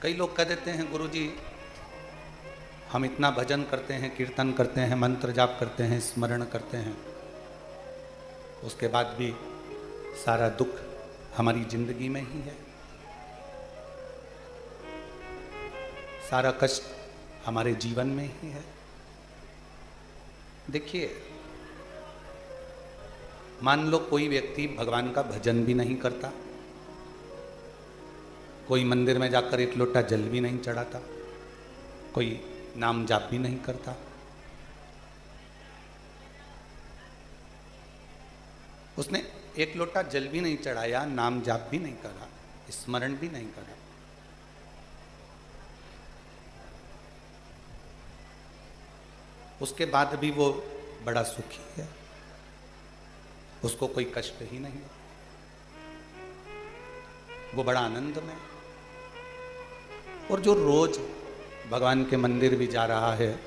कई लोग कह देते हैं गुरुजी हम इतना भजन करते हैं, कीर्तन करते हैं, मंत्र जाप करते हैं, स्मरण करते हैं, उसके बाद भी सारा दुख हमारी जिंदगी में ही है, सारा कष्ट हमारे जीवन में ही है। देखिए, मान लो कोई व्यक्ति भगवान का भजन भी नहीं करता, कोई मंदिर में जाकर एक लोटा जल भी नहीं चढ़ाता, कोई नाम जाप भी नहीं करता, उसने एक लोटा जल भी नहीं चढ़ाया, नाम जाप भी नहीं करा, स्मरण भी नहीं करा, उसके बाद भी वो बड़ा सुखी है, उसको कोई कष्ट ही नहीं, वो बड़ा आनंद में। और जो रोज भगवान के मंदिर भी जा रहा है,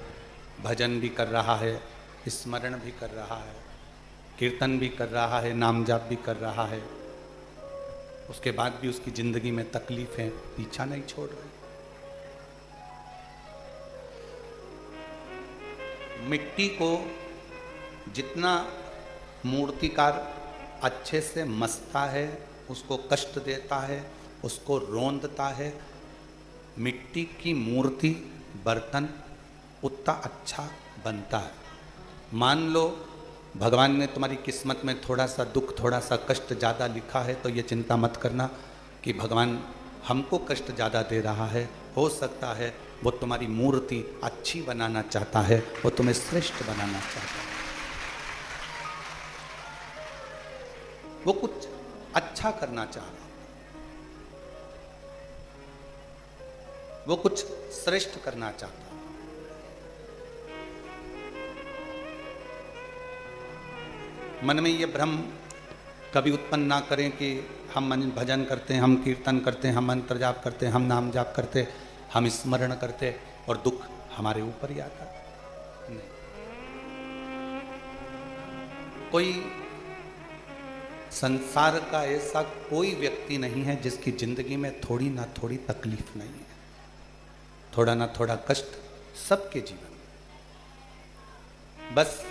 भजन भी कर रहा है, स्मरण भी कर रहा है, कीर्तन भी कर रहा है, नाम जाप भी कर रहा है, उसके बाद भी उसकी जिंदगी में तकलीफें पीछा नहीं छोड़ रही। मिट्टी को जितना मूर्तिकार अच्छे से मसता है, उसको कष्ट देता है, उसको रोंदता है, मिट्टी की मूर्ति बर्तन उतना अच्छा बनता है। मान लो भगवान ने तुम्हारी किस्मत में थोड़ा सा दुख, थोड़ा सा कष्ट ज़्यादा लिखा है, तो ये चिंता मत करना कि भगवान हमको कष्ट ज़्यादा दे रहा है। हो सकता है वो तुम्हारी मूर्ति अच्छी बनाना चाहता है, वो तुम्हें श्रेष्ठ बनाना चाहता है, वो कुछ अच्छा करना चाह रहा है, वो कुछ श्रेष्ठ करना चाहता है। मन में ये भ्रम कभी उत्पन्न ना करें कि हम भजन करते हैं, हम कीर्तन करते हैं, हम मंत्र जाप करते हैं, हम नाम जाप करते, हम स्मरण करते और दुख हमारे ऊपर ही आता। नहीं, कोई संसार का ऐसा कोई व्यक्ति नहीं है जिसकी जिंदगी में थोड़ी ना थोड़ी तकलीफ नहीं है, थोड़ा ना थोड़ा कष्ट सबके जीवन में। बस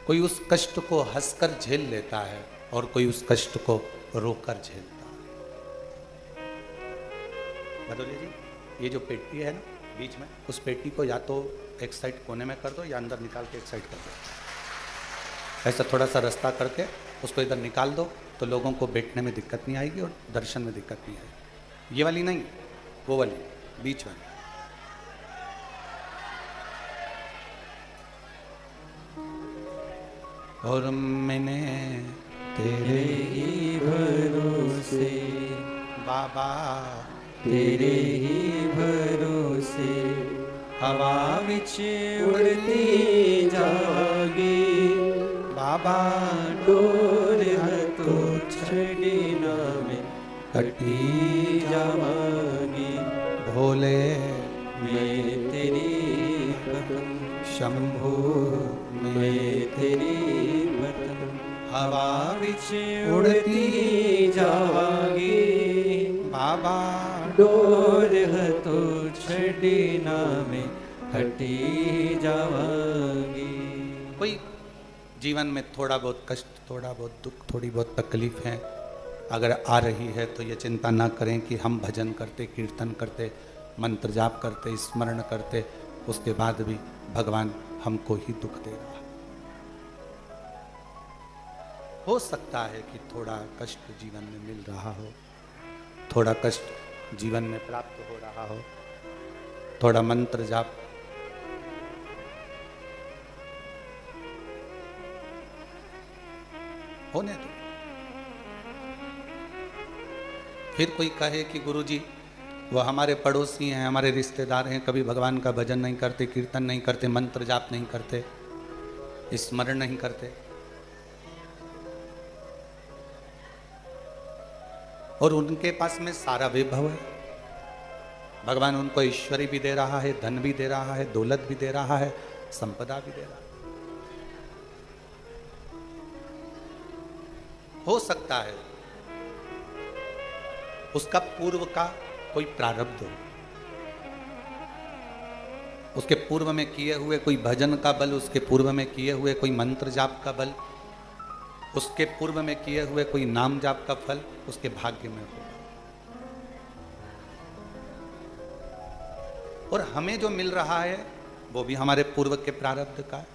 कोई उस कष्ट को हंसकर झेल लेता है और कोई उस कष्ट को रोकर झेलता है। बदौलिया जी, ये जो पेटी है ना बीच में, उस पेटी को या तो एक साइड कोने में कर दो या अंदर निकाल के एक साइड कर दो। ऐसा थोड़ा सा रास्ता करके उसको इधर निकाल दो तो लोगों को बैठने में दिक्कत नहीं आएगी और दर्शन में दिक्कत नहीं आएगी। ये वाली नहीं, वो वाली बीच वाली। और मैंने तेरे ही भरोसे बाबा, तेरे ही भरोसे हवा विच उड़ती जागी बाबा, डोर तो छड़ी ना में कटी जावागी। भोले मैं तेरी कसम, शंभु मैं तेरी कसम, हवा विच उड़ती जावागी बाबा, डोर तो छड़ी ना में हटी जावागी। कोई जीवन में थोड़ा बहुत कष्ट, थोड़ा बहुत दुख, थोड़ी बहुत तकलीफ है अगर आ रही है तो ये चिंता ना करें कि हम भजन करते, कीर्तन करते, मंत्र जाप करते, स्मरण करते, उसके बाद भी भगवान हमको ही दुख दे रहा है। हो सकता है कि थोड़ा कष्ट जीवन में मिल रहा हो, थोड़ा कष्ट जीवन में प्राप्त हो रहा हो, थोड़ा मंत्र जाप, होने दो। फिर कोई कहे कि गुरुजी वो हमारे पड़ोसी हैं, हमारे रिश्तेदार हैं, कभी भगवान का भजन नहीं करते, कीर्तन नहीं करते, मंत्र जाप नहीं करते, स्मरण नहीं करते, और उनके पास में सारा वैभव है, भगवान उनको ऐश्वर्य भी दे रहा है, धन भी दे रहा है, दौलत भी दे रहा है, संपदा भी दे रहा है। हो सकता है उसका पूर्व का कोई प्रारब्ध हो, उसके पूर्व में किए हुए कोई भजन का बल, उसके पूर्व में किए हुए कोई मंत्र जाप का बल, उसके पूर्व में किए हुए कोई नाम जाप का फल उसके भाग्य में हो। और हमें जो मिल रहा है वो भी हमारे पूर्व के प्रारब्ध का है।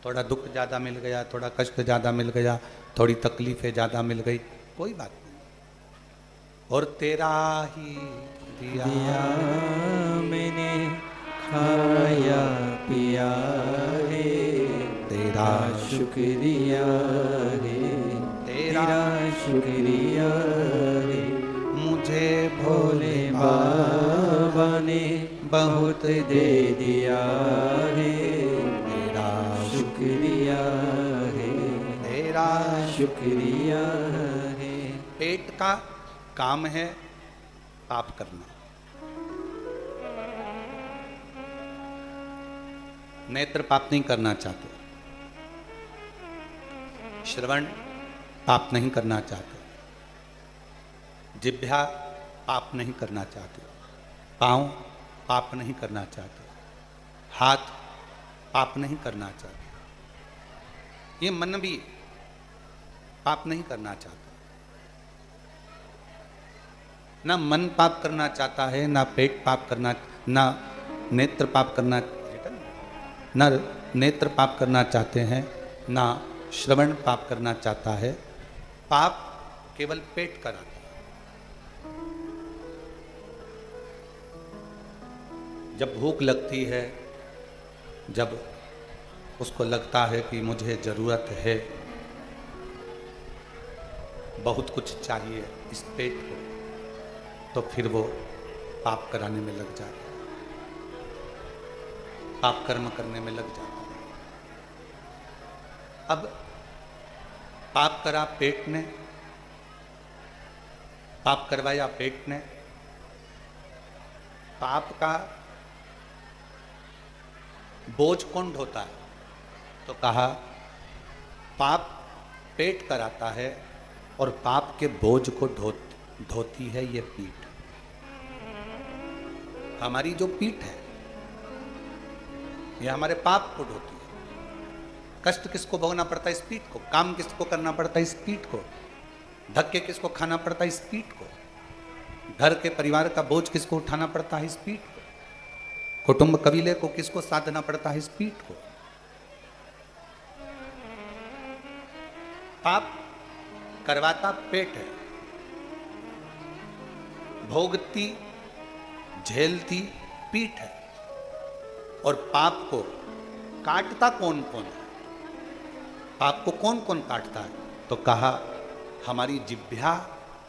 थोड़ा दुख ज्यादा मिल गया, थोड़ा कष्ट ज्यादा मिल गया, थोड़ी तकलीफें ज्यादा मिल गई, कोई बात नहीं। और तेरा ही दिया मैंने खाया पिया है, तेरा शुक्रिया है, तेरा शुक्रिया है। मुझे भोले बाबा ने बहुत दे दिया है, तेरा शुक्रिया है, तेरा शुक्रिया है। पेट का काम है पाप करना, नेत्र पाप नहीं करना चाहते, श्रवण पाप नहीं करना चाहते, जिह्वा पाप नहीं करना चाहते, पांव पाप नहीं करना चाहते, हाथ पाप नहीं करना चाहते, ये मन भी पाप नहीं करना चाहता। ना मन पाप करना चाहता है, ना पेट पाप करना, ना नेत्र पाप करना, ना नेत्र पाप करना चाहते हैं, ना श्रवण पाप करना चाहता है। पाप केवल पेट कराता है। जब भूख लगती है, जब उसको लगता है कि मुझे जरूरत है, बहुत कुछ चाहिए इस पेट को, तो फिर वो पाप कराने में लग जाता है, पाप कर्म करने में लग जाता है। अब पाप करा पेट ने, पाप करवाया पेट ने, पाप का बोझ कौन ढोता है? तो कहा पाप पेट कराता है और पाप के बोझ को ढोती है ये पीठ। हमारी जो पीठ है ये हमारे पाप को ढोती है। कष्ट किसको भोगना पड़ता है? इस पीठ को। काम किसको करना पड़ता है? इस पीठ को। धक्के किसको खाना पड़ता है? इस पीठ को। घर के परिवार का बोझ किसको उठाना पड़ता है? इस पीठ को। कुटुंब कबीले को किसको साधना पड़ता है? इस पीठ को। पाप करवाता पेट है, भोगती झेलती पीठ है, और पाप को काटता कौन कौन है? पाप को कौन कौन काटता है? तो कहा हमारी जिह्वा,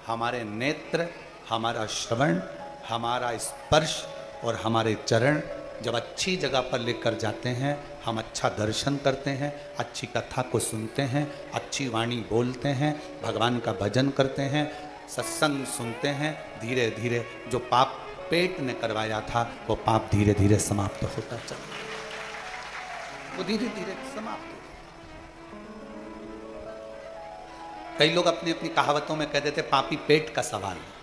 हमारे नेत्र, हमारा श्रवण, हमारा स्पर्श और हमारे चरण जब अच्छी जगह पर लेकर जाते हैं, हम अच्छा दर्शन करते हैं, अच्छी कथा को सुनते हैं, अच्छी वाणी बोलते हैं, भगवान का भजन करते हैं, सत्संग सुनते हैं, धीरे धीरे जो पाप पेट ने करवाया था वो पाप धीरे धीरे समाप्त होता चला, वो धीरे धीरे समाप्त हो। कई लोग अपनी अपनी कहावतों में कह देते पापी पेट का सवाल है।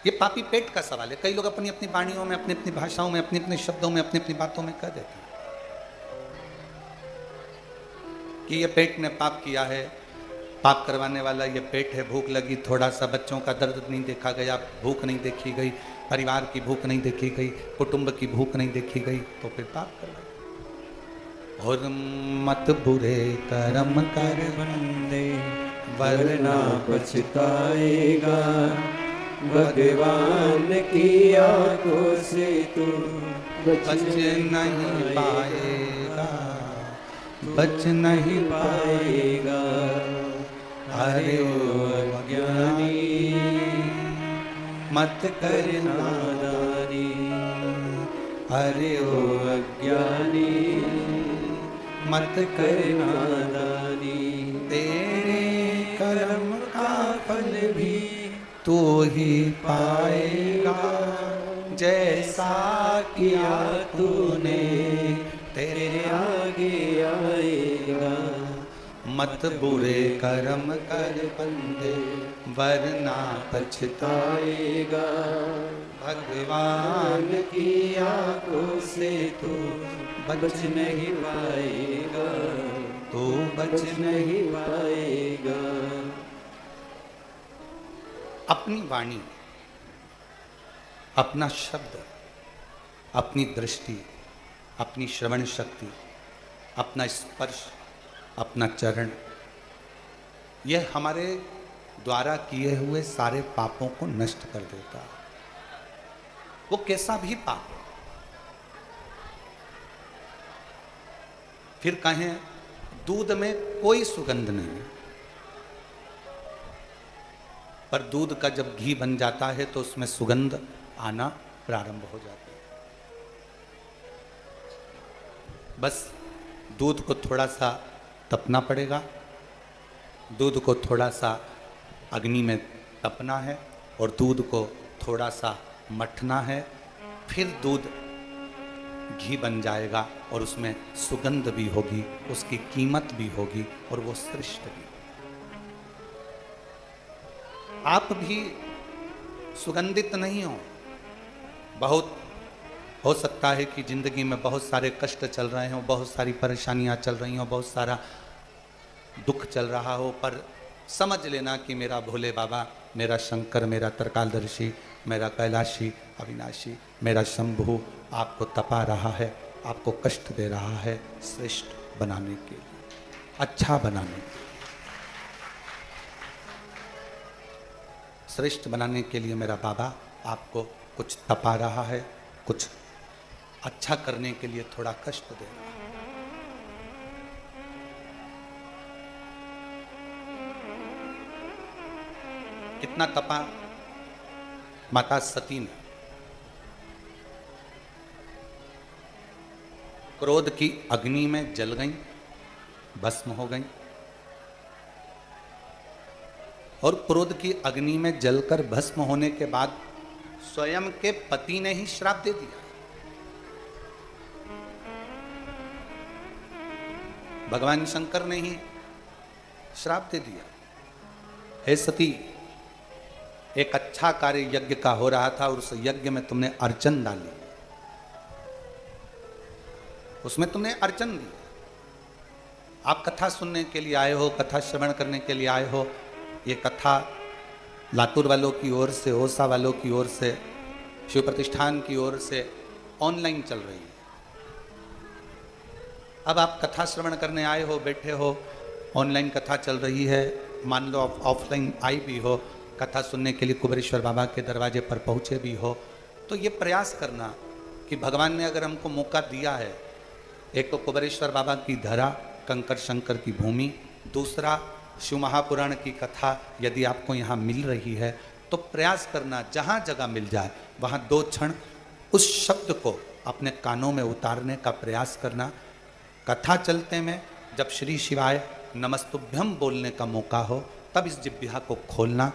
ये पापी पेट का सवाल है। कई लोग अपनी अपनी वाणियों में, अपनी अपनी भाषाओं में, अपने अपने शब्दों में, अपनी अपनी बातों में कह देते हैं कि ये पेट ने पाप किया है, पाप करवाने वाला ये पेट है। भूख लगी, थोड़ा सा बच्चों का दर्द नहीं देखा गया, भूख नहीं देखी गई, परिवार की भूख नहीं देखी गई, कुटुंब की भूख नहीं देखी गई, तो फिर पाप करवाया। और मत बुरे कर्म कर बंदे वरना पछताएगा, भगवान की आंखों से तू बच नहीं पाएगा, बच नहीं पाएगा। अरे ओ अज्ञानी मत कर नादानी, अरे ओ अज्ञानी मत कर नादानी। तेरे कर्म का फल भी तू ही पाएगा, जैसा किया तूने तेरे आगे आएगा। मत बुरे कर्म कर बंदे, वरना पछताएगा। भगवान की आंखों से तू बच नहीं पाएगा, तू बच नहीं पाएगा। अपनी वाणी, अपना शब्द, अपनी दृष्टि, अपनी श्रवण शक्ति, अपना स्पर्श, अपना चरण, यह हमारे द्वारा किए हुए सारे पापों को नष्ट कर देता है। वो कैसा भी पाप, फिर कहें दूध में कोई सुगंध नहीं, पर दूध का जब घी बन जाता है तो उसमें सुगंध आना प्रारंभ हो जाती है। बस दूध को थोड़ा सा तपना पड़ेगा, दूध को थोड़ा सा अग्नि में तपना है और दूध को थोड़ा सा मथना है, फिर दूध घी बन जाएगा और उसमें सुगंध भी होगी, उसकी कीमत भी होगी और वो श्रेष्ठ भी। आप भी सुगंधित नहीं हो। बहुत हो सकता है कि जिंदगी में बहुत सारे कष्ट चल रहे हों, बहुत सारी परेशानियां चल रही हों, बहुत सारा दुख चल रहा हो, पर समझ लेना कि मेरा भोले बाबा, मेरा शंकर, मेरा त्रिकालदर्शी, मेरा कैलाशी अविनाशी, मेरा शंभु आपको तपा रहा है, आपको कष्ट दे रहा है, श्रेष्ठ बनाने के लिए, अच्छा बनाने के लिए। श्रेष्ठ बनाने के लिए मेरा बाबा आपको कुछ तपा रहा है, कुछ अच्छा करने के लिए थोड़ा कष्ट दे रहा है। कितना तपा माता सती ने। क्रोध की अग्नि में जल गई, भस्म हो गई, और क्रोध की अग्नि में जलकर भस्म होने के बाद स्वयं के पति ने ही श्राप दे दिया। भगवान शंकर ने ही श्राप दे दिया, हे सती, एक अच्छा कार्य यज्ञ का हो रहा था और उस यज्ञ में तुमने अर्चन डाली, उसमें तुमने अर्चन दी। आप कथा सुनने के लिए आए हो, कथा श्रवण करने के लिए आए हो। ये कथा लातूर वालों की ओर से, ओसा वालों की ओर से, शिव प्रतिष्ठान की ओर से ऑनलाइन चल रही है। अब आप कथा श्रवण करने आए हो, बैठे हो, ऑनलाइन कथा चल रही है, मान लो आप ऑफलाइन आई भी हो, कथा सुनने के लिए कुबेरेश्वर बाबा के दरवाजे पर पहुँचे भी हो, तो ये प्रयास करना कि भगवान ने अगर हमको मौका दिया है, एक तो कुबेरेश्वर बाबा की धरा, कंकर शंकर की भूमि, दूसरा शिव महापुराण की कथा यदि आपको यहाँ मिल रही है, तो प्रयास करना जहाँ जगह मिल जाए वहाँ 2 क्षण उस शब्द को अपने कानों में उतारने का प्रयास करना। कथा चलते में जब श्री शिवाय नमस्तुभ्यम बोलने का मौका हो, तब इस जिह्वा को खोलना,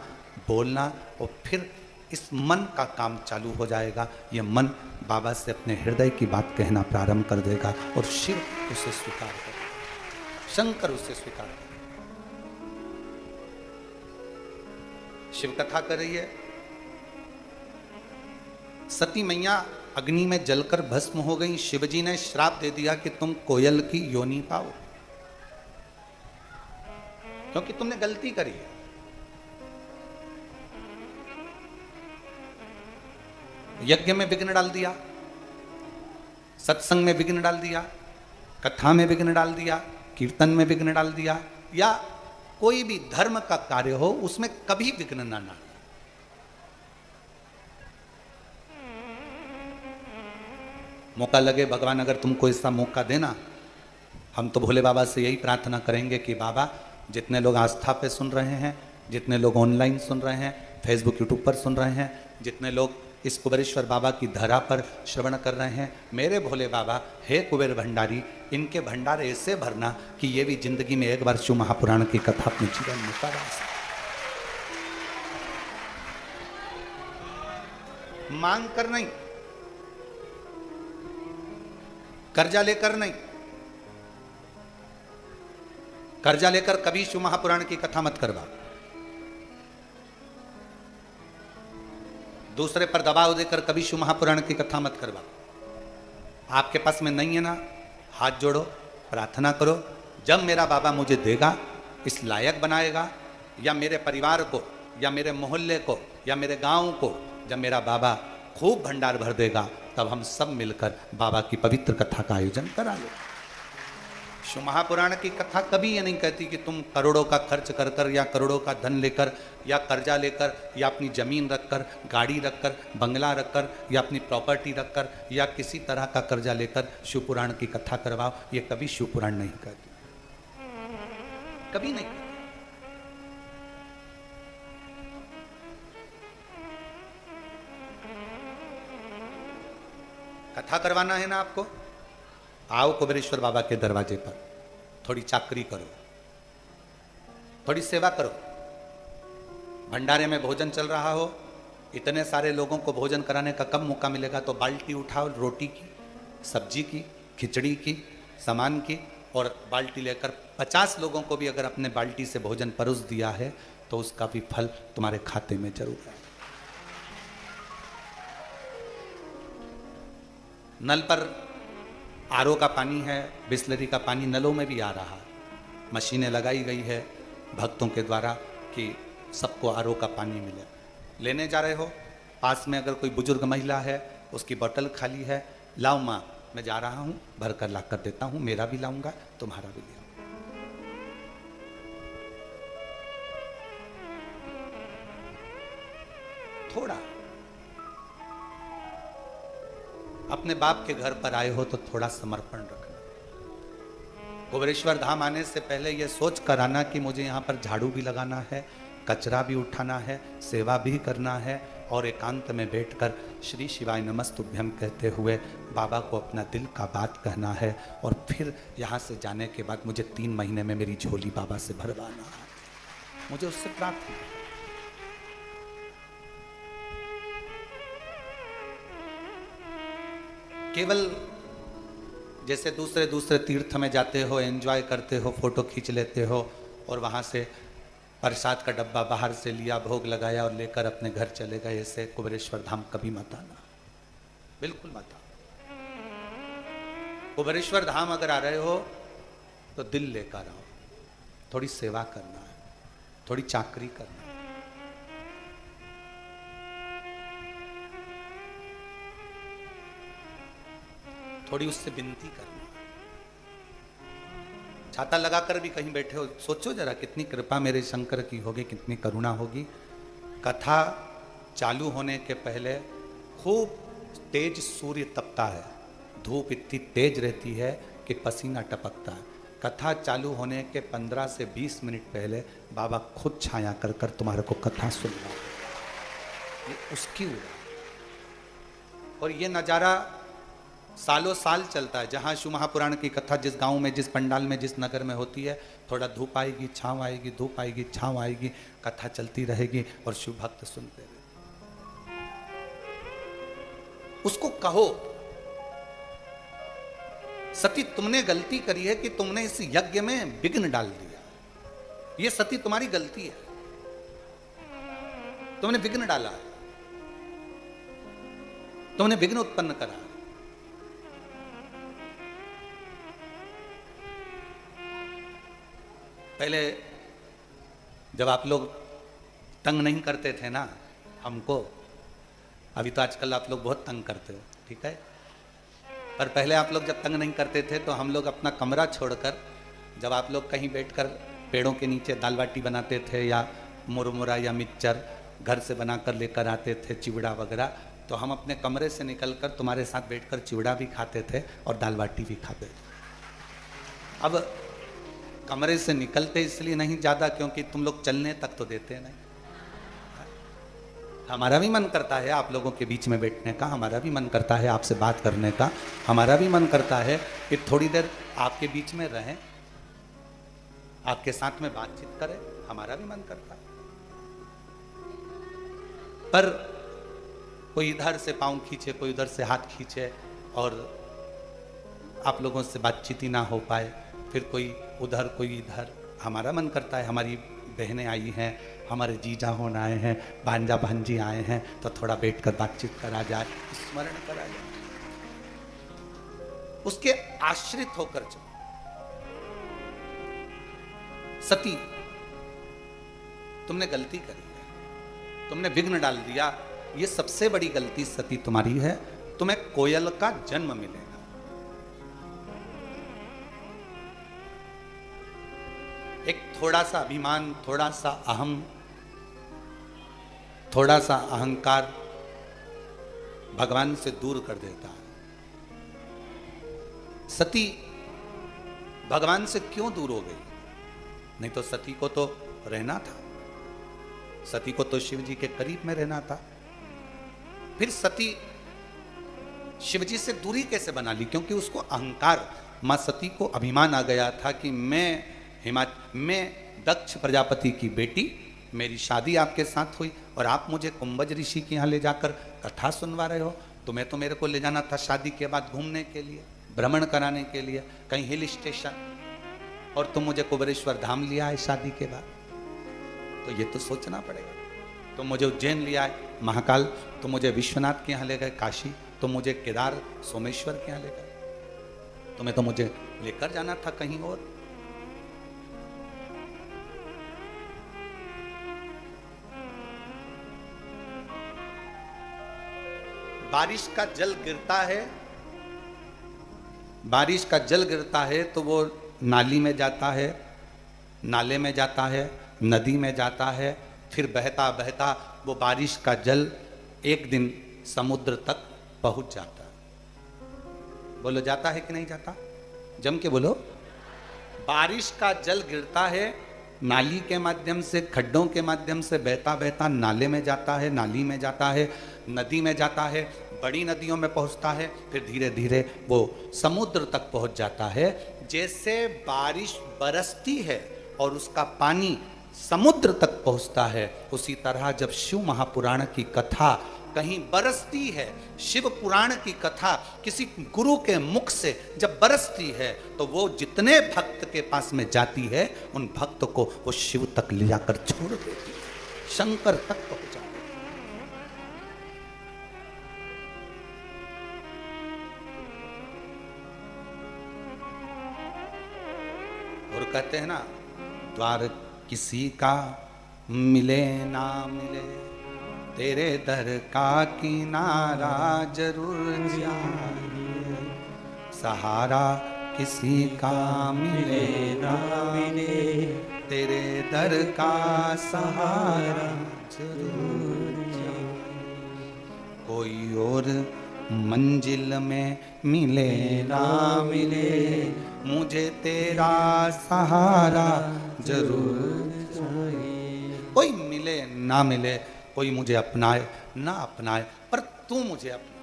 बोलना, और फिर इस मन का काम चालू हो जाएगा। ये मन बाबा से अपने हृदय की बात कहना प्रारंभ कर देगा और शिव उसे स्वीकार करेगा, शंकर उसे स्वीकार करेगा। शिव कथा कर रही है, सती मैया अग्नि में जलकर भस्म हो गई। शिवजी ने श्राप दे दिया कि तुम कोयल की योनि पाओ, क्योंकि तुमने गलती करी है। यज्ञ में विघ्न डाल दिया, सत्संग में विघ्न डाल दिया, कथा में विघ्न डाल दिया, कीर्तन में विघ्न डाल दिया, या कोई भी धर्म का कार्य हो उसमें कभी विघ्न ना डालना। मौका लगे, भगवान अगर तुमको ऐसा मौका देना, हम तो भोले बाबा से यही प्रार्थना करेंगे कि बाबा, जितने लोग आस्था पे सुन रहे हैं, जितने लोग ऑनलाइन सुन रहे हैं, फेसबुक यूट्यूब पर सुन रहे हैं, जितने लोग इस कुबेरेश्वर बाबा की धरा पर श्रवण कर रहे हैं, मेरे भोले बाबा, हे कुबेर भंडारी, इनके भंडार ऐसे भरना कि ये भी जिंदगी में एक बार शिव महापुराण की कथा अपने जीवन में उतार सके। मांग कर नहीं, कर्जा लेकर नहीं, कर्जा लेकर कभी शिव महापुराण की कथा मत करवा। दूसरे पर दबाव देकर कभी शिव महापुराण की कथा मत करवा। आपके पास में नहीं है ना, हाथ जोड़ो, प्रार्थना करो, जब मेरा बाबा मुझे देगा, इस लायक बनाएगा, या मेरे परिवार को या मेरे मोहल्ले को या मेरे गांव को जब मेरा बाबा खूब भंडार भर देगा, तब हम सब मिलकर बाबा की पवित्र कथा का आयोजन करा लो। शिव महापुराण की कथा कभी ये नहीं कहती कि तुम करोड़ों का खर्च कर कर या करोड़ों का धन लेकर या कर्जा लेकर या अपनी जमीन रखकर, गाड़ी रखकर, बंगला रखकर या अपनी प्रॉपर्टी रखकर या किसी तरह का कर्जा लेकर शिव पुराण की कथा करवाओ। ये कभी शिव पुराण नहीं कहती, कभी नहीं। कथा करवाना है ना आपको, आओ कुबेरेश्वर बाबा के दरवाजे पर, थोड़ी चाकरी करो, थोड़ी सेवा करो। भंडारे में भोजन चल रहा हो, इतने सारे लोगों को भोजन कराने का कब मौका मिलेगा, तो बाल्टी उठाओ, रोटी की, सब्जी की, खिचड़ी की, सामान की, और बाल्टी लेकर 50 लोगों को भी अगर अपने बाल्टी से भोजन परोस दिया है तो उसका भी फल तुम्हारे खाते में जरूर है। नल पर आरओ का पानी है, बिस्लरी का पानी नलों में भी आ रहा है, मशीनें लगाई गई है भक्तों के द्वारा कि सबको आरओ का पानी मिले। लेने जा रहे हो, पास में अगर कोई बुजुर्ग महिला है, उसकी बोतल खाली है, लाओ माँ मैं जा रहा हूँ, भर कर ला कर देता हूँ, मेरा भी लाऊंगा, तुम्हारा भी ले आऊंगा। थोड़ा अपने बाप के घर पर आए हो तो थोड़ा समर्पण रखना। कुबेरेश्वर धाम आने से पहले यह सोच कर आना कि मुझे यहाँ पर झाड़ू भी लगाना है, कचरा भी उठाना है, सेवा भी करना है, और एकांत में बैठकर श्री शिवाय नमस्तुभ्यम कहते हुए बाबा को अपना दिल का बात कहना है। और फिर यहाँ से जाने के बाद मुझे 3 महीने में मेरी झोली बाबा से भरवाना है, मुझे उससे प्रार्थना है। केवल जैसे दूसरे तीर्थ में जाते हो, एंजॉय करते हो, फोटो खींच लेते हो और वहाँ से प्रसाद का डब्बा बाहर से लिया, भोग लगाया और लेकर अपने घर चले गए, ऐसे कुबेरेश्वर धाम कभी मत आना, बिल्कुल मत आना। कुबेरेश्वर धाम अगर आ रहे हो तो दिल लेकर आओ, थोड़ी सेवा करना है, थोड़ी चाकरी करना है। थोड़ी उससे विनती करना। छाता लगाकर भी कहीं बैठे हो, सोचो जरा कितनी कृपा मेरे शंकर की होगी, कितनी करुणा होगी। कथा चालू होने के पहले खूब तेज सूर्य तपता है, धूप इतनी तेज रहती है कि पसीना टपकता है। कथा चालू होने के 15 से 20 मिनट पहले बाबा खुद छाया कर कर तुम्हारे को कथा सुनना, ये उसकी उड़ा। और ये नज़ारा सालों साल चलता है। जहाँ शिव महापुराण की कथा जिस गांव में, जिस पंडाल में, जिस नगर में होती है, थोड़ा धूप आएगी, छाँव आएगी, धूप आएगी, छाँव आएगी, कथा चलती रहेगी और शिव भक्त सुनते रहेंगे। उसको कहो, सती तुमने गलती करी है कि तुमने इस यज्ञ में विघ्न डाल दिया, ये सती तुम्हारी गलती है, तुमने विघ्न डाला, तुमने विघ्न उत्पन्न करा। पहले जब आप लोग तंग नहीं करते थे ना हमको, अभी तो आजकल आप लोग बहुत तंग करते हो, ठीक है, पर पहले आप लोग जब तंग नहीं करते थे तो हम लोग अपना कमरा छोड़कर, जब आप लोग कहीं बैठकर पेड़ों के नीचे दाल बाटी बनाते थे या मुरमुरा या मिक्सचर घर से बनाकर लेकर आते थे, चिवड़ा वगैरह, तो हम अपने कमरे से निकलकर तुम्हारे साथ बैठकर चिवड़ा भी खाते थे और दाल बाटी भी खाते थे। अब कमरे से निकलते इसलिए नहीं ज़्यादा क्योंकि तुम लोग चलने तक तो देते नहीं। हमारा भी मन करता है आप लोगों के बीच में बैठने का, हमारा भी मन करता है आपसे बात करने का, हमारा भी मन करता है कि थोड़ी देर आपके बीच में रहें, आपके साथ में बातचीत करें, हमारा भी मन करता है। पर कोई इधर से पाँव खींचे, कोई उधर से हाथ खींचे और आप लोगों से बातचीत ही ना हो पाए, फिर कोई उधर कोई इधर, हमारा मन करता है, हमारी बहनें आई हैं, हमारे जीजा होन आए हैं, भांजा भांजी आए हैं, तो थोड़ा बैठकर बातचीत करा जाए, स्मरण करा जाए, उसके आश्रित होकर चलो। सती, तुमने गलती करी है, तुमने विघ्न डाल दिया, ये सबसे बड़ी गलती सती तुम्हारी है। तुम्हें कोयल का जन्म मिलेगा। एक थोड़ा सा अभिमान, थोड़ा सा अहम, थोड़ा सा अहंकार भगवान से दूर कर देता है। सती भगवान से क्यों दूर हो गई? नहीं तो सती को तो रहना था, सती को तो शिव जी के करीब में रहना था। फिर सती शिव जी से दूरी कैसे बना ली? क्योंकि उसको अहंकार, मां सती को अभिमान आ गया था कि मैं दक्ष प्रजापति की बेटी, मेरी शादी आपके साथ हुई और आप मुझे कुंभज ऋषि के यहाँ ले जाकर कथा सुनवा रहे हो। तुम्हें तो मेरे को ले जाना था शादी के बाद घूमने के लिए, भ्रमण कराने के लिए, कहीं हिल स्टेशन, और तुम मुझे कुबेरेश्वर धाम लिया है शादी के बाद। तो ये तो सोचना पड़ेगा। तुम मुझे उज्जैन लिया है, महाकाल, तुम मुझे विश्वनाथ के यहाँ ले गए, काशी, तुम मुझे केदार सोमेश्वर के यहाँ ले गए, तुम्हें तो मुझे लेकर जाना था कहीं और। बारिश का जल गिरता है, बारिश का जल गिरता है तो वो नाली में जाता है, नाले में जाता है, नदी में जाता है, फिर बहता बहता वो बारिश का जल एक दिन समुद्र तक पहुंच जाता है। बोलो, जाता है कि नहीं जाता? जम के बोलो। बारिश का जल गिरता है, नाली के माध्यम से, खड्डों के माध्यम से बहता बहता नाले में जाता है, नाली में जाता है, नदी में जाता है, बड़ी नदियों में पहुंचता है, फिर धीरे धीरे वो समुद्र तक पहुंच जाता है। जैसे बारिश बरसती है और उसका पानी समुद्र तक पहुंचता है, उसी तरह जब शिव महापुराण की कथा कहीं बरसती है, शिव पुराण की कथा किसी गुरु के मुख से जब बरसती है, तो वो जितने भक्त के पास में जाती है, उन भक्त को वो शिव तक ले जाकर छोड़ देती है, शंकर तक पहुंचा। और कहते हैं ना, द्वार किसी का मिले ना मिले, तेरे दर का किनारा जरूर जाए। सहारा किसी का मिले ना मिले, तेरे दर का सहारा जरूर जाए। कोई और मंजिल में मिले ना मिले, मुझे तेरा सहारा जरूर चाहिए। कोई मिले ना मिले, कोई मुझे अपनाए ना अपनाए, पर तू मुझे अपना।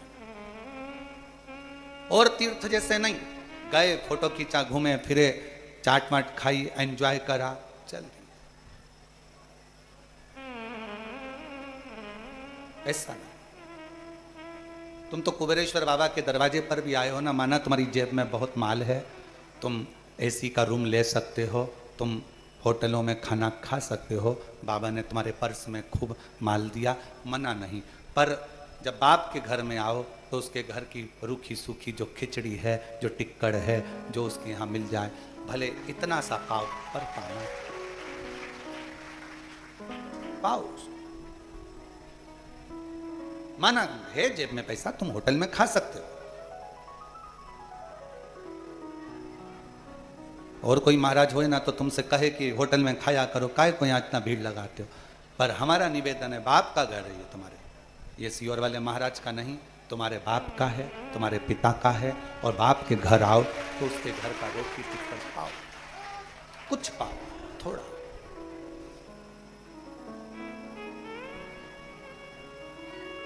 और तीर्थ जैसे नहीं, गए, फोटो खींचा, घूमे फिरे, चाट माट खाई, एंजॉय करा, चल दी। ऐसा नहीं। तुम तो कुबेरेश्वर बाबा के दरवाजे पर भी आए हो ना, माना तुम्हारी जेब में बहुत माल है, तुम एसी का रूम ले सकते हो, तुम होटलों में खाना खा सकते हो, बाबा ने तुम्हारे पर्स में खूब माल दिया, मना नहीं। पर जब बाप के घर में आओ तो उसके घर की रूखी सूखी जो खिचड़ी है, जो टिक्कड़ है, जो उसके यहाँ मिल जाए, भले इतना सा पाओ, पर पाओ। माना है जेब में पैसा, तुम होटल में खा सकते हो। और कोई महाराज होए ना तो तुमसे कहे कि होटल में खाया करो, काहे को यहाँ इतना भीड़ लगाते हो। पर हमारा निवेदन है, बाप का घर है ये तुम्हारे, ये सीहोर वाले महाराज का नहीं, तुम्हारे बाप का है, तुम्हारे पिता का है। और बाप के घर आओ तो उसके घर का रोटी टिक्कड़ पाओ, कुछ पाओ, थोड़ा।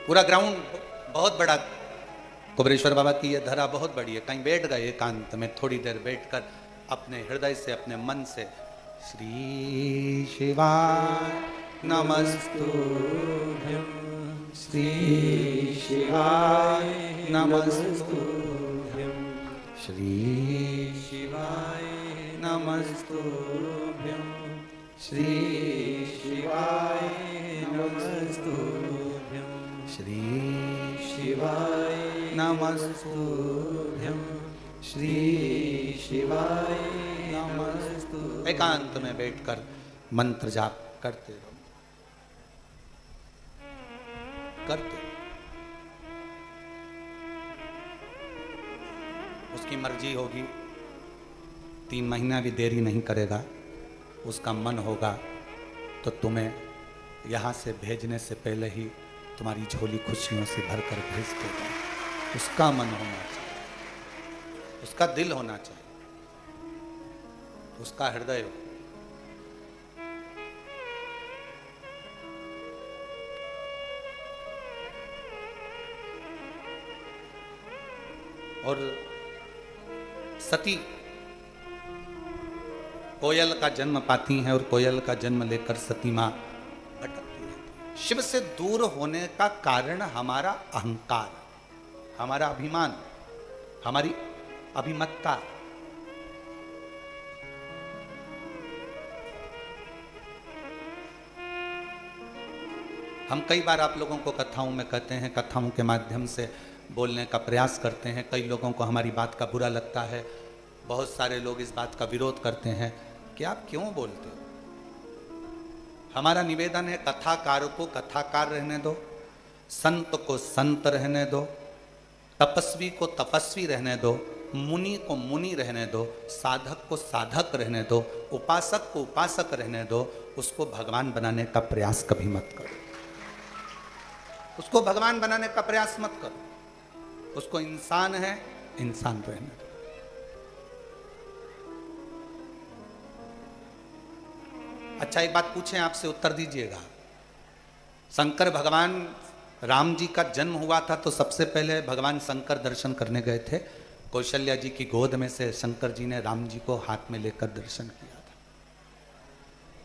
पूरा ग्राउंड बहुत बड़ा, कुबेरेश्वर बाबा की ये धरा बहुत बड़ी है। कहीं बैठ गए एकांत में, थोड़ी देर बैठकर अपने हृदय से, अपने मन से, श्री शिवाय नमस्तुभ्यं, श्री शिवाय नमस्तुभ्यं, श्री शिवाय नमस्तुभ्यं, श्री शिवाय नमस्तुभ्यं श्री शिवाय नमस्तुभ्यं श्री शिवाय नमस्तु। एकांत में बैठकर मंत्र जाप करते रहो, करते रहो। उसकी मर्जी होगी, 3 महीना भी देरी नहीं करेगा। उसका मन होगा तो तुम्हें यहाँ से भेजने से पहले ही तुम्हारी झोली खुशियों से भरकर भेज देगा। उसका मन होना चाहिए, उसका दिल होना चाहिए, उसका हृदय हो। और सती कोयल का जन्म पाती हैं और कोयल का जन्म लेकर सती मां भटकती रहती है। शिव से दूर होने का कारण हमारा अहंकार, हमारा अभिमान, हमारी अभिमत्ता। हम कई बार आप लोगों को कथाओं में कहते हैं, कथाओं के माध्यम से बोलने का प्रयास करते हैं। कई लोगों को हमारी बात का बुरा लगता है, बहुत सारे लोग इस बात का विरोध करते हैं कि आप क्यों बोलते हो। हमारा निवेदन है, कथाकार को कथाकार रहने दो, संत को संत रहने दो, तपस्वी को तपस्वी रहने दो, मुनि को मुनि रहने दो, साधक को साधक रहने दो, उपासक को उपासक रहने दो। उसको भगवान बनाने का प्रयास कभी मत करो, उसको भगवान बनाने का प्रयास मत करो। उसको इंसान है, इंसान रहने दो। अच्छा, एक बात पूछें, आपसे उत्तर दीजिएगा। शंकर भगवान राम जी का जन्म हुआ था तो सबसे पहले भगवान शंकर दर्शन करने गए थे। कौशल्या जी की गोद में से शंकर जी ने राम जी को हाथ में लेकर दर्शन किया था।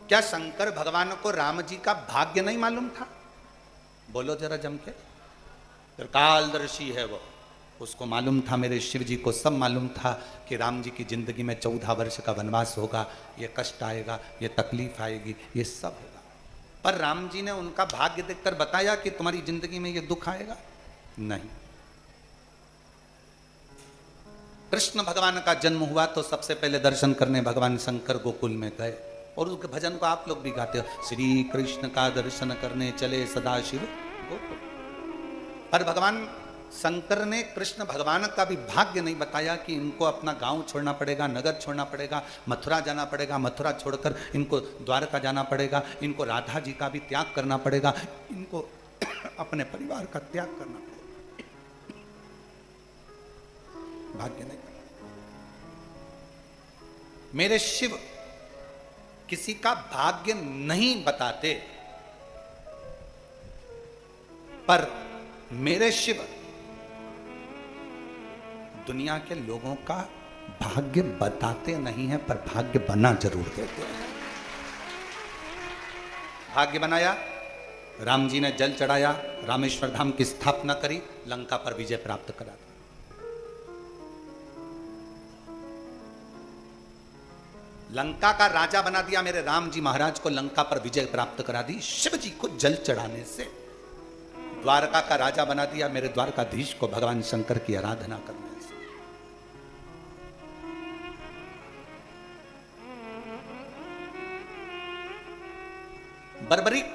क्या शंकर भगवान को राम जी का भाग्य नहीं मालूम था? बोलो जरा जम के। कालदर्शी है वो, उसको मालूम था, मेरे शिव जी को सब मालूम था कि राम जी की जिंदगी में 14 वर्ष का वनवास होगा, ये कष्ट आएगा, ये तकलीफ आएगी, ये सब होगा। पर राम जी ने उनका भाग्य देखकर बताया कि तुम्हारी जिंदगी में ये दुख आएगा नहीं। कृष्ण भगवान का जन्म हुआ तो सबसे पहले दर्शन करने भगवान शंकर गोकुल में गए। और उस भजन को आप लोग भी गाते हो, श्री कृष्ण का दर्शन करने चले सदाशिव गोकुल। पर भगवान शंकर ने कृष्ण भगवान का भी भाग्य नहीं बताया कि इनको अपना गांव छोड़ना पड़ेगा, नगर छोड़ना पड़ेगा, मथुरा जाना पड़ेगा, मथुरा छोड़कर इनको द्वारका जाना पड़ेगा, इनको राधा जी का भी त्याग करना पड़ेगा, इनको अपने परिवार का त्याग करना पड़ेगा। भाग्य नहीं करना। मेरे शिव किसी का भाग्य नहीं बताते, पर मेरे शिव दुनिया के लोगों का भाग्य बताते नहीं हैं, पर भाग्य बना जरूर देते हैं। भाग्य बनाया, राम जी ने जल चढ़ाया, रामेश्वर धाम की स्थापना करी, लंका पर विजय प्राप्त करा। लंका का राजा बना दिया मेरे राम जी महाराज को, लंका पर विजय प्राप्त करा दी शिव जी को जल चढ़ाने से। द्वारका का राजा बना दिया मेरे द्वारकाधीश को भगवान शंकर की आराधना करने से। बर्बरीक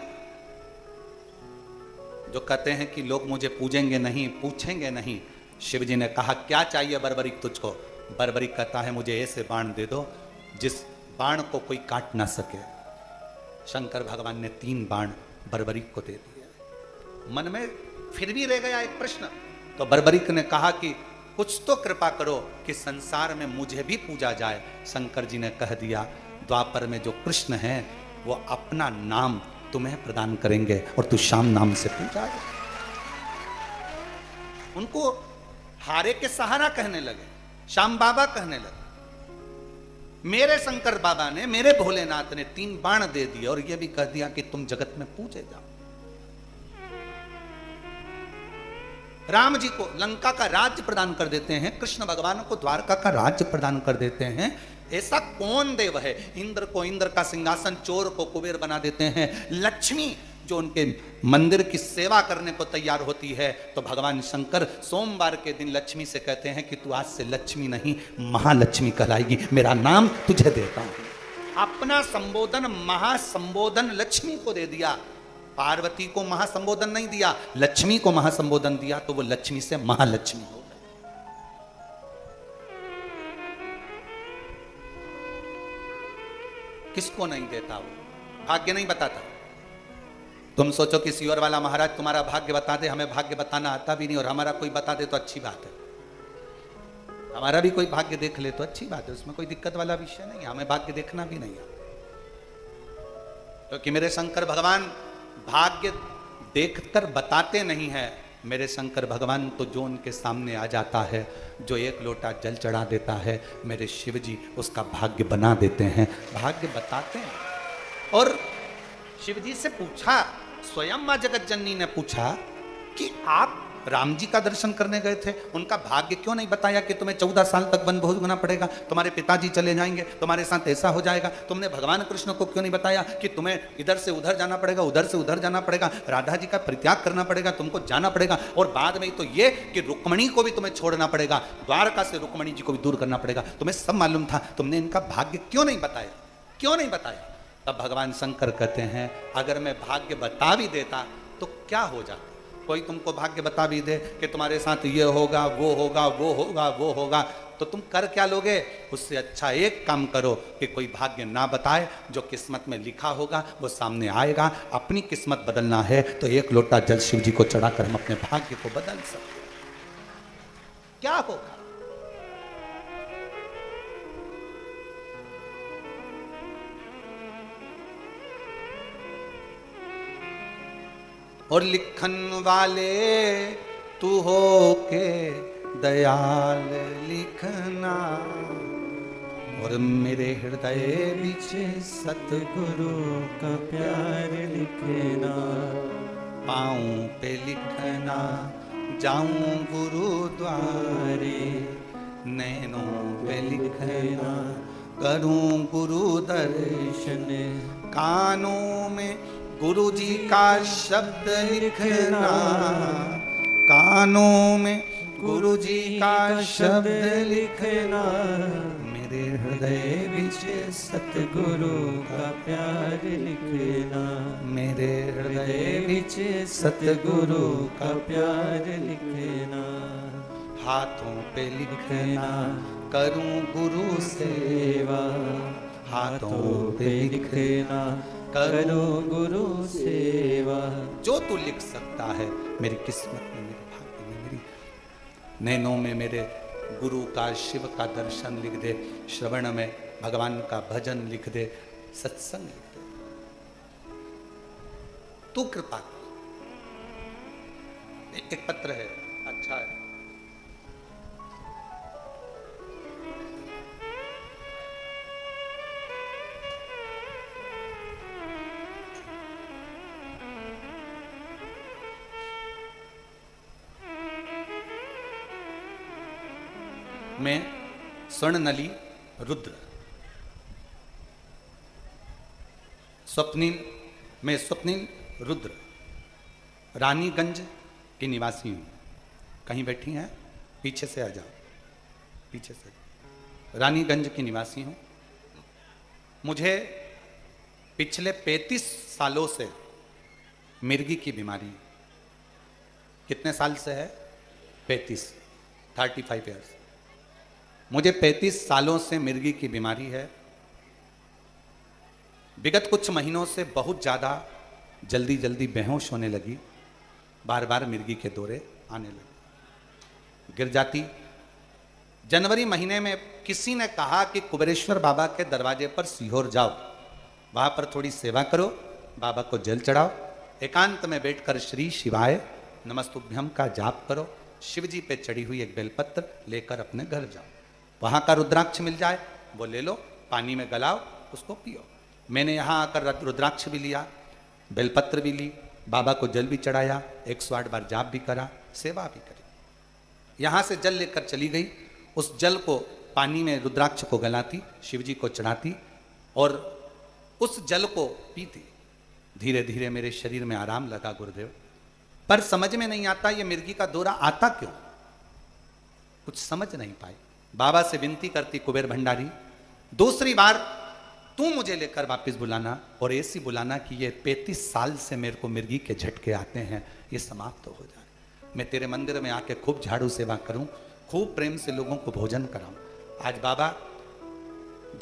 जो कहते हैं कि लोग मुझे पूजेंगे नहीं, पूछेंगे नहीं, शिव जी ने कहा क्या चाहिए बर्बरीक तुझको? बर्बरीक कहता है मुझे ऐसे बाण दे दो जिस बाण को कोई काट ना सके। शंकर भगवान ने 3 बाण बर्बरीक को दे दिया। मन में फिर भी रह गया एक प्रश्न, तो बर्बरीक ने कहा कि कुछ तो कृपा करो कि संसार में मुझे भी पूजा जाए। शंकर जी ने कह दिया द्वापर में जो कृष्ण है वो अपना नाम तुम्हें प्रदान करेंगे और तू श्याम नाम से पूजा। उनको हारे के सहारा कहने लगे, श्याम बाबा कहने लगे। मेरे शंकर बाबा ने, मेरे भोलेनाथ ने 3 बाण दे दिए और यह भी कह दिया कि तुम जगत में पूजे जाओ। राम जी को लंका का राज्य प्रदान कर देते हैं, कृष्ण भगवान को द्वारका का राज्य प्रदान कर देते हैं। ऐसा कौन देव है? इंद्र को इंद्र का सिंहासन, चोर को कुबेर बना देते हैं। लक्ष्मी जो उनके मंदिर की सेवा करने को तैयार होती है, तो भगवान शंकर सोमवार के दिन लक्ष्मी से कहते हैं कि तू आज से लक्ष्मी नहीं महालक्ष्मी कहलाएगी, मेरा नाम तुझे देता हूं। अपना संबोधन महासंबोधन लक्ष्मी को दे दिया। पार्वती को महासंबोधन नहीं दिया, लक्ष्मी को महासंबोधन दिया, तो वो लक्ष्मी से महालक्ष्मी हो गई। किसको नहीं देता? वो भाग्य नहीं बताता। तुम सोचो कि सियोर वाला महाराज तुम्हारा भाग्य बता दे, हमें भाग्य बताना आता भी नहीं, और हमारा कोई बता दे तो अच्छी बात है। हमारा भी कोई भाग्य देख ले तो अच्छी बात है, उसमें कोई दिक्कत वाला विषय नहीं है। हमें भाग्य देखना भी नहीं है, क्योंकि मेरे शंकर भगवान भाग्य देखकर बताते नहीं है। मेरे शंकर भगवान तो जो उनके सामने आ जाता है, जो एक लोटा जल चढ़ा देता है, मेरे शिव जी उसका भाग्य बना देते हैं, भाग्य बताते हैं। और शिव जी से पूछा, स्वयं मां जगत जननी ने पूछा कि आप राम जी का दर्शन करने गए थे, उनका भाग्य क्यों नहीं बताया कि तुम्हें 14 साल तक वन भोगना पड़ेगा, तुम्हारे पिताजी चले जाएंगे, तुम्हारे साथ ऐसा हो जाएगा। तुमने भगवान कृष्ण को क्यों नहीं बताया कि तुम्हें इधर से उधर जाना पड़ेगा, उधर से उधर जाना पड़ेगा, राधा जी का परित्याग करना पड़ेगा, तुमको जाना पड़ेगा, और बाद में तो ये कि रुक्मणी को भी तुम्हें छोड़ना पड़ेगा, द्वारका से रुक्मणी जी को भी दूर करना पड़ेगा। तुम्हें सब मालूम था, तुमने इनका भाग्य क्यों नहीं बताया, क्यों नहीं बताया? तब भगवान शंकर कहते हैं, अगर मैं भाग्य बता भी देता तो क्या हो जाता? कोई तुमको भाग्य बता भी दे कि तुम्हारे साथ ये होगा, वो होगा, वो होगा, वो होगा, तो तुम कर क्या लोगे? उससे अच्छा एक काम करो कि कोई भाग्य ना बताए, जो किस्मत में लिखा होगा वो सामने आएगा। अपनी किस्मत बदलना है तो एक लोटा जल शिव जी को चढ़ाकर हम अपने भाग्य को बदल सकते। क्या होगा? और लिखन वाले तू हो के दयाल लिखना, और मेरे हृदय बीच सतगुरु का प्यार लिखना, पाँव पे लिखना, जाऊं गुरुद्वारे, नैनों पे लिखना, करूं गुरु दर्शन, कानों में गुरु जी का शब्द लिखना, कानों में गुरु जी का शब्द लिखना, मेरे हृदय बीच सतगुरु का प्यार लिखना, मेरे हृदय बीच सतगुरु का प्यार लिखना, हाथों पे लिखना, करूं गुरु सेवा, हाथों पे लिखना, करो गुरु सेवा। जो तू लिख सकता है मेरी किस्मत में, मेरे भाग्य में, मेरी नैनों में मेरे गुरु का, शिव का दर्शन लिख दे, श्रवण में भगवान का भजन लिख दे, सत्संग लिख दे। तू कृपा कर। एक पत्र है, अच्छा है। मैं स्वर्णनली रुद्र, स्वप्निल, मैं स्वप्निल रुद्र रानीगंज की निवासी हूँ। कहीं बैठी हैं? पीछे से आ जाओ, पीछे से। रानीगंज की निवासी हूँ। मुझे पिछले 35 सालों से मिर्गी की बीमारी है। कितने साल से है? 35 ईयर्स। मुझे 35 सालों से मिर्गी की बीमारी है। विगत कुछ महीनों से बहुत ज़्यादा जल्दी जल्दी बेहोश होने लगी, बार बार मिर्गी के दौरे आने लगे, गिर जाती। जनवरी महीने में किसी ने कहा कि कुबेरेश्वर बाबा के दरवाजे पर सीहोर जाओ, वहाँ पर थोड़ी सेवा करो, बाबा को जल चढ़ाओ, एकांत में बैठकर श्री शिवाय नमस्तुभ्यम का जाप करो, शिव जी पे चढ़ी हुई एक बेलपत्र लेकर अपने घर जाओ, वहाँ का रुद्राक्ष मिल जाए वो ले लो, पानी में गलाओ, उसको पियो। मैंने यहाँ आकर रुद्राक्ष भी लिया, बेलपत्र भी ली, बाबा को जल भी चढ़ाया, 108 बार जाप भी करा, सेवा भी करी। यहाँ से जल लेकर चली गई। उस जल को पानी में रुद्राक्ष को गलाती, शिव जी को चढ़ाती और उस जल को पीती। धीरे धीरे मेरे शरीर में आराम लगा गुरुदेव, पर समझ में नहीं आता ये मिर्गी का दौरा आता क्यों, कुछ समझ नहीं पाई। बाबा से विनती करती, कुबेर भंडारी दूसरी बार तू मुझे लेकर वापस बुलाना और ऐसी बुलाना कि ये 35 साल से मेरे को मिर्गी के झटके आते हैं, ये समाप्त हो जाए। मैं तेरे मंदिर में आके खूब झाड़ू सेवा करूं, खूब प्रेम से लोगों को भोजन कराऊं। आज बाबा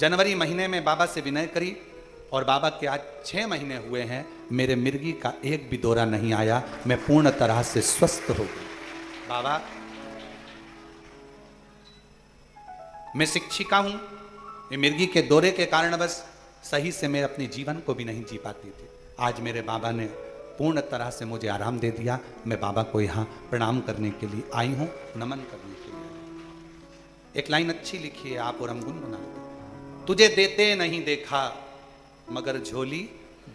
जनवरी महीने में बाबा से विनय करी और बाबा के आज 6 महीने हुए हैं, मेरे मिर्गी का एक भी दौरा नहीं आया, मैं पूर्ण तरह से स्वस्थ हो गई। बाबा मैं शिक्षिका हूं, ये मिर्गी के दौरे के कारण बस सही से मैं अपने जीवन को भी नहीं जी पाती थी। आज मेरे बाबा ने पूर्ण तरह से मुझे आराम दे दिया। मैं बाबा को यहाँ प्रणाम करने के लिए आई हूँ, नमन करने के लिए। एक लाइन अच्छी लिखी है आप और हम गुनगुनाते। तुझे देते नहीं देखा मगर झोली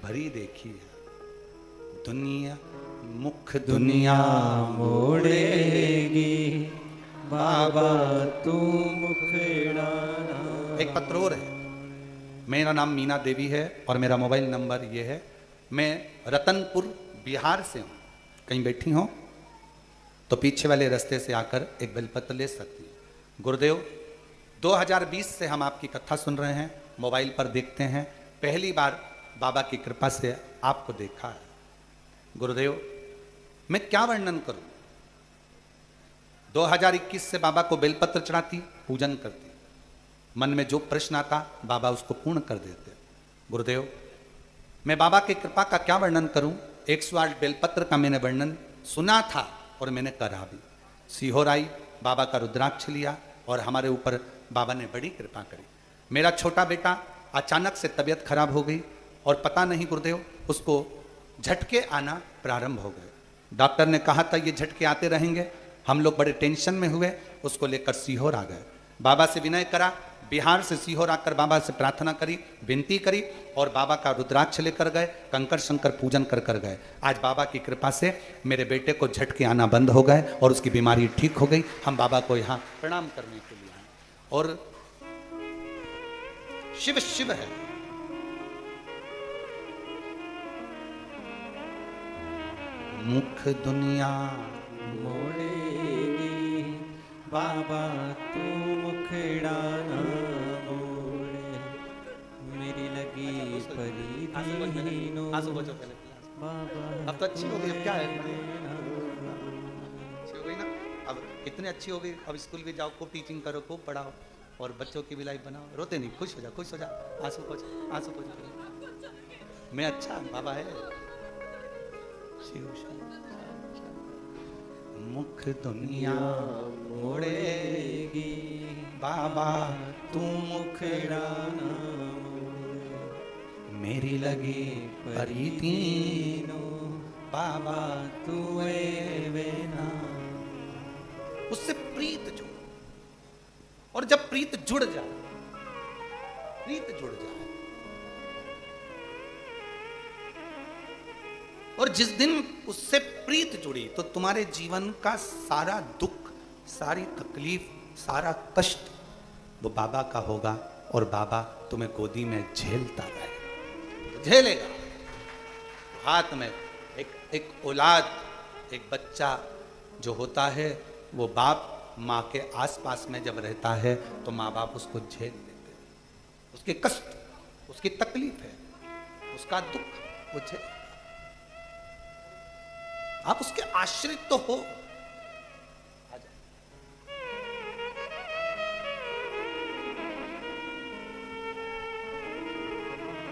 भरी देखी है, दुनिया मुख दुनिया मोड़ेगी बाबा तू मुखड़ाना। एक पत्र और है। मेरा नाम मीना देवी है और मेरा मोबाइल नंबर ये है। मैं रतनपुर बिहार से हूँ। कहीं बैठी हो तो पीछे वाले रास्ते से आकर एक बेलपत्र ले सकती है। गुरुदेव 2020 से हम आपकी कथा सुन रहे हैं, मोबाइल पर देखते हैं, पहली बार बाबा की कृपा से आपको देखा है। गुरुदेव मैं क्या वर्णन करूं। 2021 से बाबा को बेलपत्र चढ़ाती, पूजन करती, मन में जो प्रश्न आता बाबा उसको पूर्ण कर देते। गुरुदेव मैं बाबा की कृपा का क्या वर्णन करूं। 108 बेलपत्र का मैंने वर्णन सुना था और मैंने करा भी। सीहोर आई, बाबा का रुद्राक्ष लिया और हमारे ऊपर बाबा ने बड़ी कृपा करी। मेरा छोटा बेटा अचानक से तबीयत खराब हो गई और पता नहीं गुरुदेव उसको झटके आना प्रारंभ हो गए। डॉक्टर ने कहा था ये झटके आते रहेंगे। हम लोग बड़े टेंशन में हुए, उसको लेकर सीहोर आ गए। बाबा से विनय करा, बिहार से सीहोर आकर बाबा से प्रार्थना करी, विनती करी और बाबा का रुद्राक्ष लेकर गए, कंकर शंकर पूजन कर कर गए। आज बाबा की कृपा से मेरे बेटे को झटके आना बंद हो गए और उसकी बीमारी ठीक हो गई। हम बाबा को यहाँ प्रणाम करने के लिए आए और शिव शिव है। मुख दुनिया मोड़ेगी बाबा तू मुखड़ाना मोड़े, मेरी लगी परी दीनो बाबा। अब तो अच्छी हो गई, अब क्या है, अच्छी हो गई ना। अब इतनी अच्छी हो गई, अब स्कूल भी जाओ, खूब टीचिंग करो, खूब पढ़ाओ और बच्चों की भी लाइफ बनाओ। रोते नहीं, खुश हो जा, खुश हो जा, आंसू पोछ, आंसू पोछ। मैं अच्छा, बाबा है। मुख दुनिया मोड़ेगी बाबा तू मुखड़ाना मोड़े, मेरी लगी परीतीनो बाबा तू वेना। उससे प्रीत जुड़, और जब प्रीत जुड़ जाए, प्रीत जुड़ जाए और जिस दिन उससे प्रीत जुड़ी तो तुम्हारे जीवन का सारा दुख, सारी तकलीफ, सारा कष्ट वो बाबा का होगा और बाबा तुम्हें गोदी में झेलता रहेगा, झेलेगा। हाथ में एक औलाद, एक बच्चा जो होता है वो बाप माँ के आसपास में जब रहता है तो माँ बाप उसको झेल लेते हैं। उसके कष्ट, उसकी तकलीफ है, उसका दुख वो झेल। आप उसके आश्रित तो हो।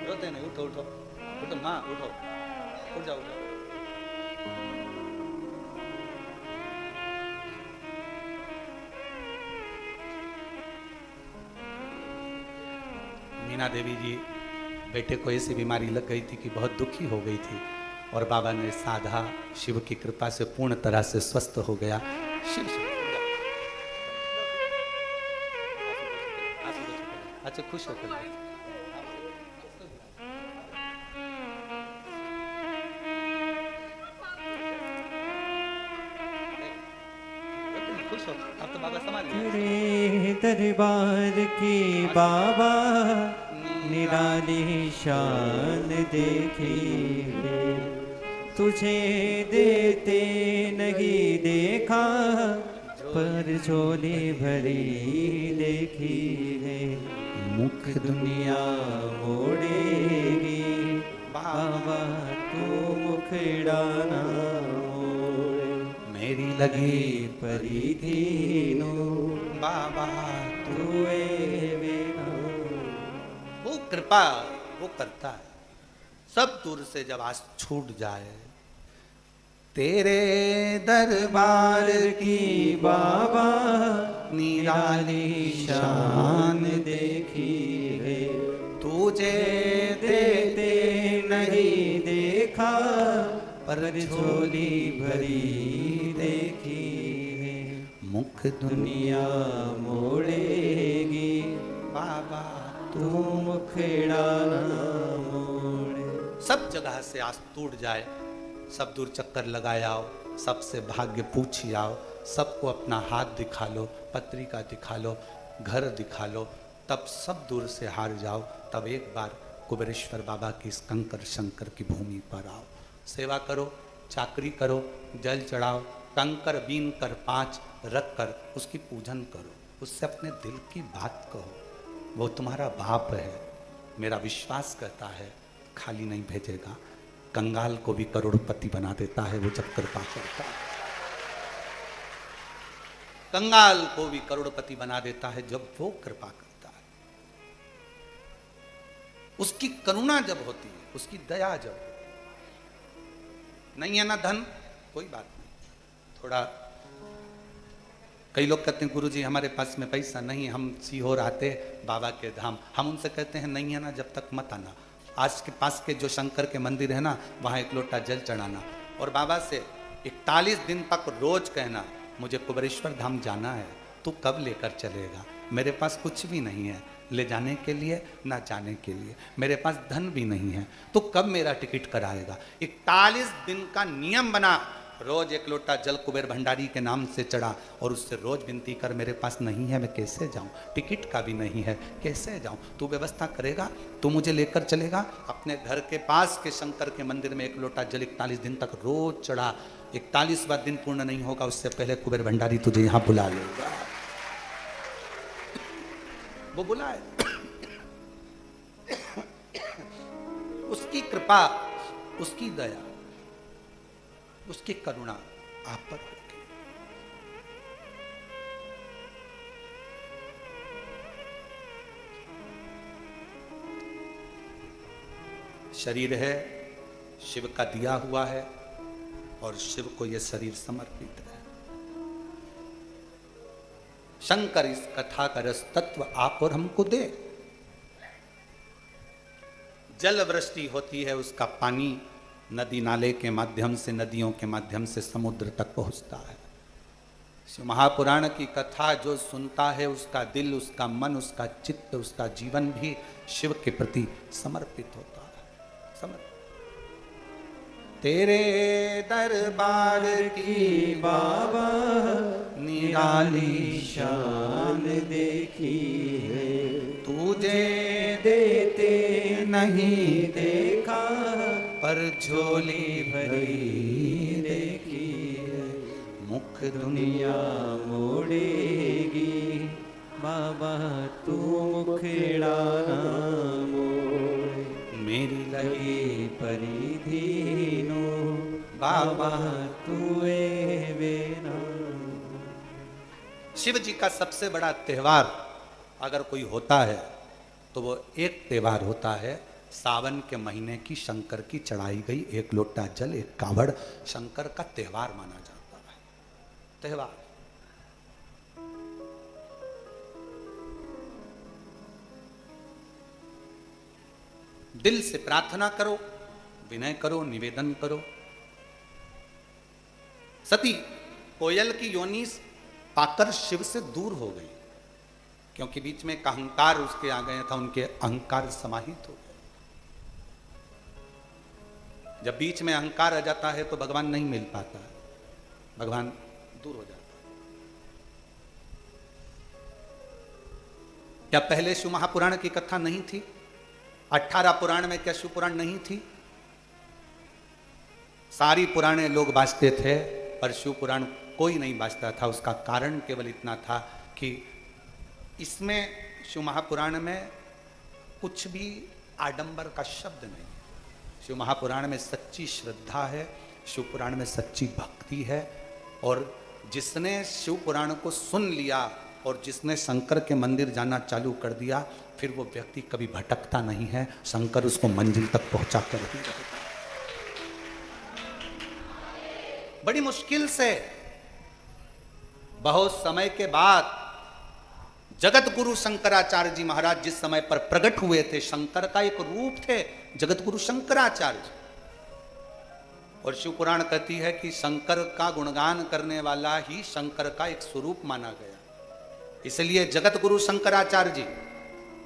रोते नहीं, उठो उठो उठो माँ, उठो, उठ जाओ, उठो। मीना देवी जी बेटे को ऐसी बीमारी लग गई थी कि बहुत दुखी हो गई थी और बाबा ने साधा, शिव की कृपा से पूर्ण तरह से स्वस्थ हो गया। शिव अच्छा खुश होकर खुश हो, अब तो बाबा संभाल गए। तेरे दरबार की बाबा निराली शान देखी है, तुझे देते नहीं देखा पर झोली भरी देखी है। मुख दुनिया मोड़ेगी बाबा तू मुखड़ा ना मोड़, मेरी लगी परिधीनो बाबा तू वेना। वो कृपा वो करता है। सब दूर से जब आज छूट जाए, तेरे दरबार की बाबा निराली शान देखी है, तुझे देते नहीं देखा पर झोली भरी देखी है। मुख दुनिया मोड़ेगी बाबा तू मुखड़ा ना मोड़े। सब जगह से आज टूट जाए, सब दूर चक्कर लगाए आओ, सबसे भाग्य पूछी आओ, सबको अपना हाथ दिखा लो, पत्रिका दिखा लो, घर दिखा लो, तब सब दूर से हार जाओ। तब एक बार कुबेरेश्वर बाबा की इस कंकर शंकर की भूमि पर आओ, सेवा करो, चाकरी करो, जल चढ़ाओ, कंकर बीन कर 5 रख कर उसकी पूजन करो, उससे अपने दिल की बात कहो। वो तुम्हारा बाप है, मेरा विश्वास कहता है खाली नहीं भेजेगा। कंगाल को भी करोड़पति बना देता है वो जब कृपा करता है। कंगाल को भी करोड़पति बना देता है जब वो कृपा करता है। उसकी करुणा जब होती है, उसकी दया जब नहीं है ना धन, कोई बात नहीं। थोड़ा कई लोग कहते हैं गुरुजी हमारे पास में पैसा नहीं, हम सीहोर आते बाबा के धाम। हम उनसे कहते हैं नहीं है ना जब तक मत आना। आज के पास के जो शंकर के मंदिर है ना, वहाँ एक लोटा जल चढ़ाना और बाबा से 41 दिन तक रोज कहना मुझे कुबेरेश्वर धाम जाना है, तू कब लेकर चलेगा? मेरे पास कुछ भी नहीं है ले जाने के लिए ना जाने के लिए, मेरे पास धन भी नहीं है, तो कब मेरा टिकट कराएगा? 41 दिन का नियम बना, रोज एक लोटा जल कुबेर भंडारी के नाम से चढ़ा और उससे रोज विनती कर मेरे पास नहीं है, मैं कैसे जाऊं? टिकट का भी नहीं है, कैसे जाऊं? तू व्यवस्था करेगा, तू मुझे लेकर चलेगा। अपने घर के पास के शंकर के मंदिर में एक लोटा जल 41 दिन तक रोज चढ़ा। 41वां दिन पूर्ण नहीं होगा उससे पहले कुबेर भंडारी तुझे यहां बुला लेगा। वो बुलाए। उसकी कृपा, उसकी दया, उसकी करुणा आप पर होगी। शरीर है, शिव का दिया हुआ है और शिव को यह शरीर समर्पित है। शंकर इस कथा का रस तत्व आप और हमको दे। जल वृष्टि होती है, उसका पानी नदी नाले के माध्यम से, नदियों के माध्यम से समुद्र तक पहुंचता है। शिव महापुराण की कथा जो सुनता है उसका दिल, उसका मन, उसका चित्त, उसका जीवन भी शिव के प्रति समर्पित होता है। समर्पित। तेरे दरबार की बाबा निराली शान देखी है, तुझे देते नहीं देखा पर झोली भरी देखी है। मुख दुनिया मोड़ेगी बाबा तू मुखड़ा ना मोड़, मेरी लगी लगी परिधीनो बाबा तू वेना। शिव जी का सबसे बड़ा त्योहार अगर कोई होता है तो वो एक त्योहार होता है, सावन के महीने की शंकर की चढ़ाई गई एक लोटा जल, एक कावड़, शंकर का त्योहार माना जाता है। त्योहार दिल से प्रार्थना करो, विनय करो, निवेदन करो। सती कोयल की योनि पाकर शिव से दूर हो गई, क्योंकि बीच में एक अहंकार उसके आ गया था, उनके अहंकार समाहित हो गए। जब बीच में अहंकार आ जाता है तो भगवान नहीं मिल पाता है, भगवान दूर हो जाता है। क्या पहले शिव महापुराण की कथा नहीं थी? 18 पुराण में क्या शिव पुराण नहीं थी? सारी पुराणे लोग बाजते थे, पर शिव पुराण कोई नहीं बाजता था। उसका कारण केवल इतना था कि इसमें शिव महापुराण में कुछ भी आडंबर का शब्द नहीं। शिव महापुराण में सच्ची श्रद्धा है, शिव पुराण में सच्ची भक्ति है। और जिसने शिव पुराण को सुन लिया और जिसने शंकर के मंदिर जाना चालू कर दिया, फिर वो व्यक्ति कभी भटकता नहीं है। शंकर उसको मंजिल तक पहुंचा कर ही रहता है। बड़ी मुश्किल से बहुत समय के बाद जगत गुरु शंकराचार्य जी महाराज जिस समय पर प्रकट हुए थे, शंकर का एक रूप थे जगत गुरु शंकराचार्य जी। और शिव पुराण कहती है कि शंकर का गुणगान करने वाला ही शंकर का एक स्वरूप माना गया। इसलिए जगत गुरु शंकराचार्य जी,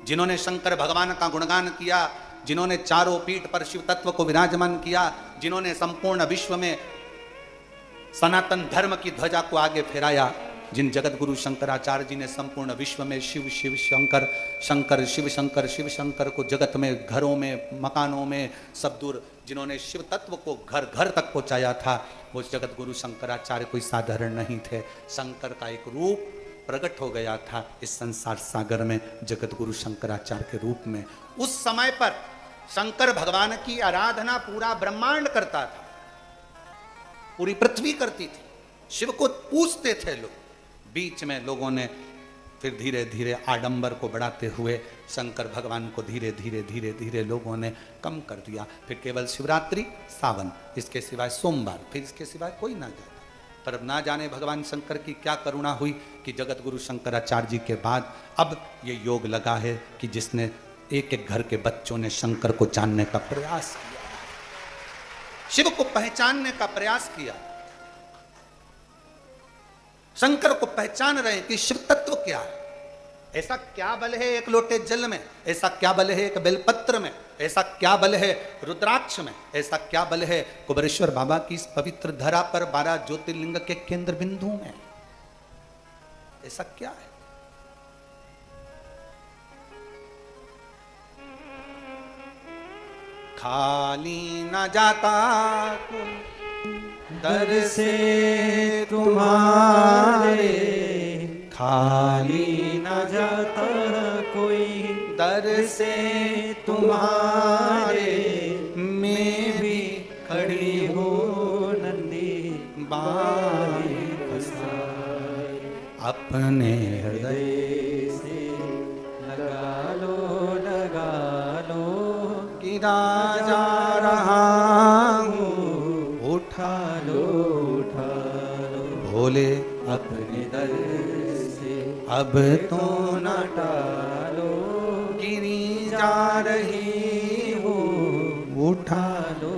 जिन्होंने शंकर भगवान का गुणगान किया, जिन्होंने चारों पीठ पर शिव तत्व को विराजमान किया, जिन्होंने संपूर्ण विश्व में सनातन धर्म की ध्वजा को आगे फहराया, जिन जगत गुरु शंकराचार्य जी ने संपूर्ण विश्व में शिव शिव शंकर शंकर शिव शंकर शिव शंकर को जगत में, घरों में, मकानों में सब दूर, जिन्होंने शिव तत्व को घर घर तक पहुंचाया था, वो जगत गुरु शंकराचार्य कोई साधारण नहीं थे। शंकर का एक रूप प्रकट हो गया था इस संसार सागर में, जगत गुरु शंकराचार्य के रूप में। उस समय पर शंकर भगवान की आराधना पूरा ब्रह्मांड करता था, पूरी पृथ्वी करती थी। शिव को पूजते थे लोग। बीच में लोगों ने फिर धीरे धीरे आडंबर को बढ़ाते हुए शंकर भगवान को धीरे धीरे धीरे धीरे लोगों ने कम कर दिया। फिर केवल शिवरात्रि, सावन, इसके सिवाय सोमवार, फिर इसके सिवाय कोई ना जाए। पर अब ना जाने भगवान शंकर की क्या करुणा हुई कि जगत गुरु शंकराचार्य जी के बाद अब ये योग लगा है कि जिसने एक एक घर के बच्चों ने शंकर को जानने का प्रयास किया, शिव को पहचानने का प्रयास किया। शंकर को पहचान रहे कि शिव तत्व क्या है। ऐसा क्या बल है एक लोटे जल में, ऐसा क्या बल है एक बेलपत्र में, ऐसा क्या बल है रुद्राक्ष में, ऐसा क्या बल है कुबेरेश्वर बाबा की इस पवित्र धरा पर 12 ज्योतिर्लिंग के केंद्र बिंदु में। ऐसा क्या है? खाली न जाता दर से तुम्हारे, खाली न जाता कोई दर से तुम्हारे। मैं भी खड़ी हो नंदी बाई बसाए, अपने हृदय से लगा लो गिरा जा रहा हूँ, उठा लो भोले अपने दर से अब तो न टालो, गिरी जा रही हूँ, उठा लो।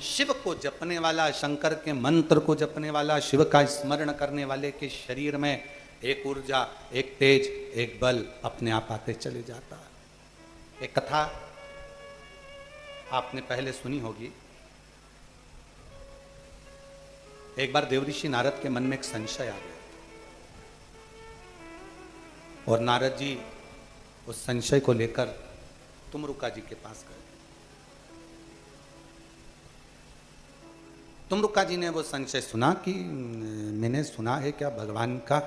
शिव को जपने वाला, शंकर के मंत्र को जपने वाला, शिव का स्मरण करने वाले के शरीर में एक ऊर्जा, एक तेज, एक बल अपने आप आते चले जाता है। एक कथा आपने पहले सुनी होगी। एक बार देवऋषि नारद के मन में एक संशय आ गया और नारद जी उस संशय को लेकर तुमरुका जी के पास गए। तुमरुका जी ने वो संशय सुना कि मैंने सुना है क्या भगवान का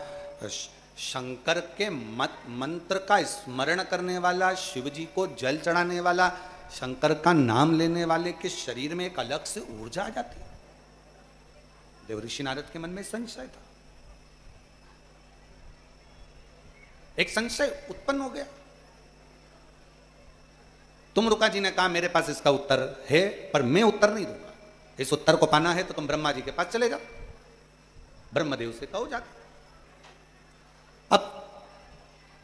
शंकर के मंत्र का स्मरण करने वाला, शिव जी को जल चढ़ाने वाला, शंकर का नाम लेने वाले के शरीर में एक अलग से ऊर्जा आ जाती है। देवऋषि नारद के मन में संशय था, एक संशय उत्पन्न हो गया। तुमरुका जी ने कहा मेरे पास इसका उत्तर है, पर मैं उत्तर नहीं दूंगा। इस उत्तर को पाना है तो तुम ब्रह्मा जी के पास चले जाओ, ब्रह्मदेव से कहो जाके। अब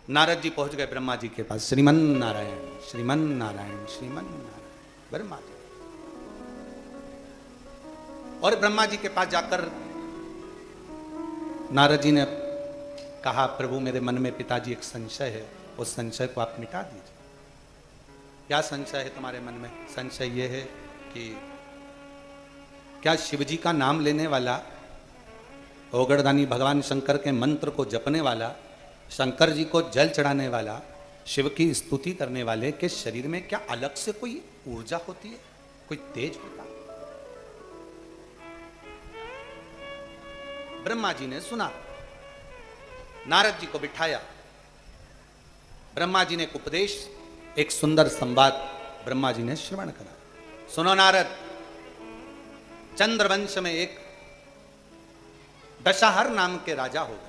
नारद जी पहुंच गए ब्रह्मा जी के पास। श्रीमन नारायण श्रीमन नारायण श्रीमन नारायण ब्रह्मा जी। और ब्रह्मा जी के पास जाकर नारद जी ने कहा प्रभु मेरे मन में पिताजी एक संशय है, उस संशय को आप मिटा दीजिए। क्या संशय है तुम्हारे मन में? संशय यह है कि क्या शिवजी का नाम लेने वाला, ओगड़दानी भगवान शंकर के मंत्र को जपने वाला शंकर जी को जल चढ़ाने वाला, शिव की स्तुति करने वाले के शरीर में क्या अलग से कोई ऊर्जा होती है, कोई तेज होता है? ब्रह्मा जी ने सुना, नारद जी को बिठाया, ब्रह्मा जी ने एक उपदेश, एक सुंदर संवाद ब्रह्मा जी ने श्रवण करा। सुनो नारद, चंद्रवंश में एक दशहर नाम के राजा हो गए,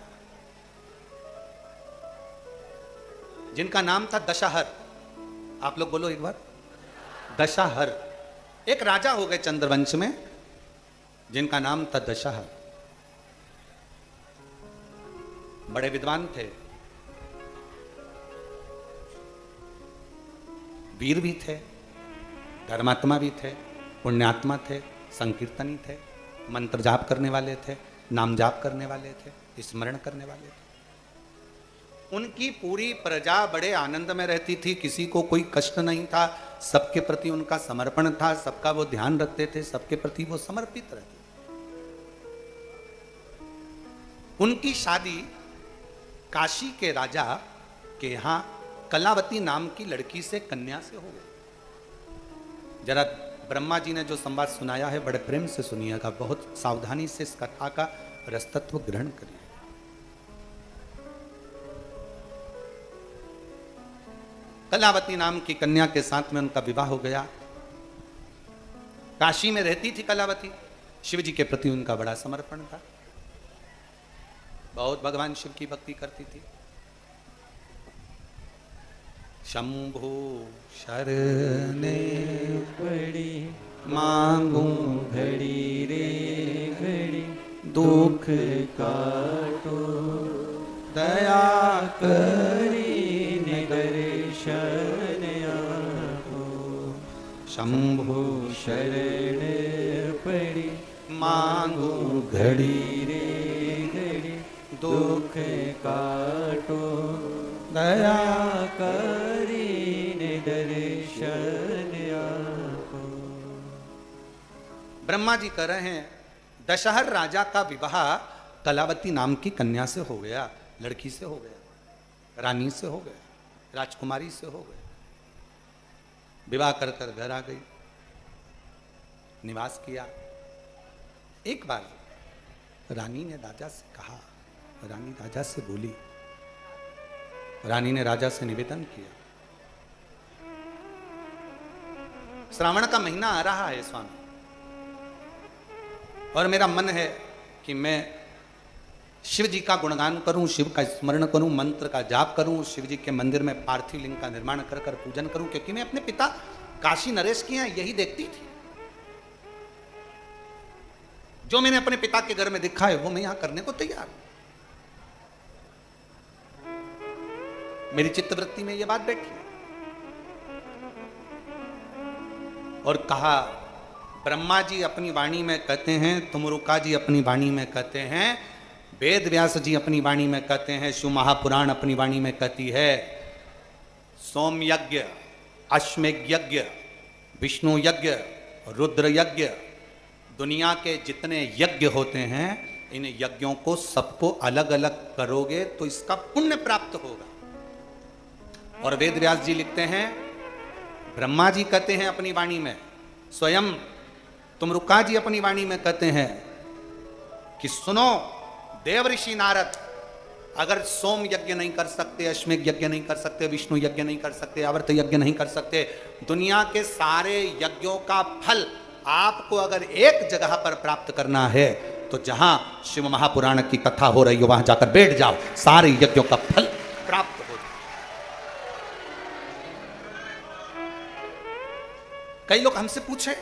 जिनका नाम था दशहर। आप लोग बोलो एक बार, दशहर। एक राजा हो गए चंद्रवंश में जिनका नाम था दशहर। बड़े विद्वान थे, वीर भी थे, धर्मात्मा भी थे, पुण्यात्मा थे, संकीर्तनी थे, मंत्र जाप करने वाले थे, नाम जाप करने वाले थे, स्मरण करने वाले थे। उनकी पूरी प्रजा बड़े आनंद में रहती थी, किसी को कोई कष्ट नहीं था, सबके प्रति उनका समर्पण था, सबका वो ध्यान रखते थे, सबके प्रति वो समर्पित रहते थे। उनकी शादी काशी के राजा के यहां कलावती नाम की लड़की से, कन्या से हो गई। जरा ब्रह्मा जी ने जो संवाद सुनाया है बड़े प्रेम से सुनिएगा, बहुत सावधानी से इस कथा का रसतत्व ग्रहण करिए। कलावती नाम की कन्या के साथ में उनका विवाह हो गया। काशी में रहती थी कलावती, शिव जी के प्रति उनका बड़ा समर्पण था, बहुत भगवान शिव की भक्ति करती थी। शंभु शरणे पड़ी मांगू घड़ी रे घड़ी, दुख काटो दया करी दर्शन आपो। शंभु शरण पड़ी मांगू घड़ी रे घड़ी, दुख काटो दया करी दर्शन आपो। ब्रह्मा जी कह रहे हैं, दशहर राजा का विवाह कलावती नाम की कन्या से हो गया, लड़की से हो गया, रानी से हो गया, राजकुमारी से हो गया। विवाह कर कर घर आ गई, निवास किया। एक बार रानी ने राजा से कहा, रानी राजा से बोली, रानी ने राजा से निवेदन किया, श्रावण का महीना आ रहा है स्वामी, और मेरा मन है कि मैं शिव जी का गुणगान करूं, शिव का स्मरण करूं, मंत्र का जाप करूं, शिव जी के मंदिर में पार्थिव लिंग का निर्माण कर कर पूजन करूं, क्योंकि मैं अपने पिता काशी नरेश के यहाँ यही देखती थी। जो मैंने अपने पिता के घर में देखा है वो मैं यहां करने को तैयार हूं। मेरी चित्तवृत्ति में यह बात बैठी और कहा, ब्रह्मा जी अपनी वाणी में कहते हैं, तुमरुका जी अपनी वाणी में कहते हैं, वेद व्यास जी अपनी वाणी में कहते हैं, शिव महापुराण अपनी वाणी में कहती है, सोम यज्ञ, अश्वमेघ यज्ञ, विष्णु यज्ञ, रुद्र यज्ञ, दुनिया के जितने यज्ञ होते हैं, इन यज्ञों को सबको अलग अलग करोगे तो इसका पुण्य प्राप्त होगा। और वेद व्यास जी लिखते हैं, ब्रह्मा जी कहते हैं अपनी वाणी में, स्वयं तुमरुका जी अपनी वाणी में कहते हैं कि सुनो देव ऋषि नारद, अगर सोम यज्ञ नहीं कर सकते, अश्वमेघ यज्ञ नहीं कर सकते, विष्णु यज्ञ नहीं कर सकते, आवर्त यज्ञ नहीं कर सकते, दुनिया के सारे यज्ञों का फल आपको अगर एक जगह पर प्राप्त करना है तो जहां शिव महापुराण की कथा हो रही हो वहां जाकर बैठ जाओ, सारे यज्ञों का फल प्राप्त हो जाए। कई लोग हमसे पूछे,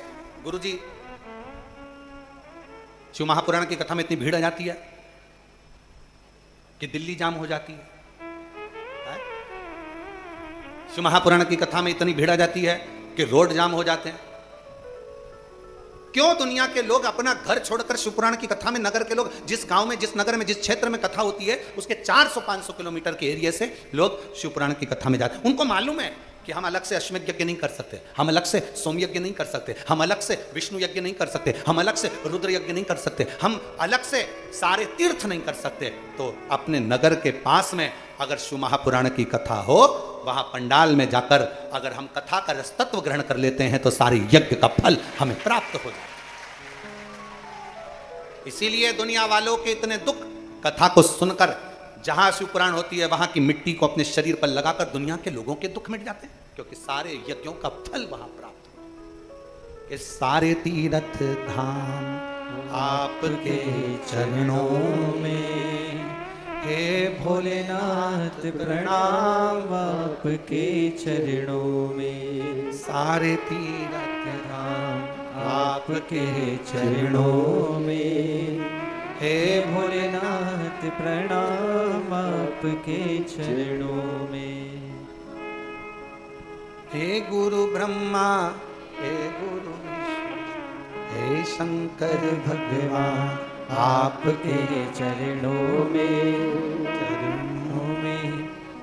गुरुजी शिव महापुराण की कथा में इतनी भीड़ आ जाती है कि दिल्ली जाम हो जाती है। शिव महापुराण की कथा में इतनी भीड़ आ जाती है कि रोड जाम हो जाते हैं। क्यों दुनिया के लोग अपना घर छोड़कर शिवपुराण की कथा में, नगर के लोग जिस गांव में, जिस नगर में, जिस क्षेत्र में कथा होती है उसके 400-500 किलोमीटर के एरिया से लोग शिवपुराण की कथा में जाते हैं। उनको मालूम है कि हम अलग से अश्वमेध यज्ञ नहीं कर सकते, हम अलग से सोम यज्ञ नहीं कर सकते, हम अलग से विष्णु यज्ञ नहीं कर सकते, हम अलग से रुद्र यज्ञ नहीं कर सकते, हम अलग से सारे तीर्थ नहीं कर सकते। तो अपने नगर के पास में अगर शिव महापुराण की कथा हो, वहां पंडाल में जाकर अगर हम कथा का रसतत्व ग्रहण कर लेते हैं तो सारे यज्ञ का फल हमें प्राप्त हो जाए। इसीलिए दुनिया वालों के इतने दुख कथा को सुनकर, जहां शिव पुराण होती है वहां की मिट्टी को अपने शरीर पर लगाकर दुनिया के लोगों के दुख मिट जाते हैं, क्योंकि सारे यज्ञों का फल वहां प्राप्त हो। ये सारे तीर्थ धाम आपके चरणों में, हे भोलेनाथ प्रणाम आपके चरणों में। सारे तीर्थ धाम आपके चरणों में, हे भोलेनाथ प्रणाम आपके चरणों में। हे गुरु ब्रह्मा, हे गुरु विष्णु, हे शंकर भगवान, आपके चरणों में,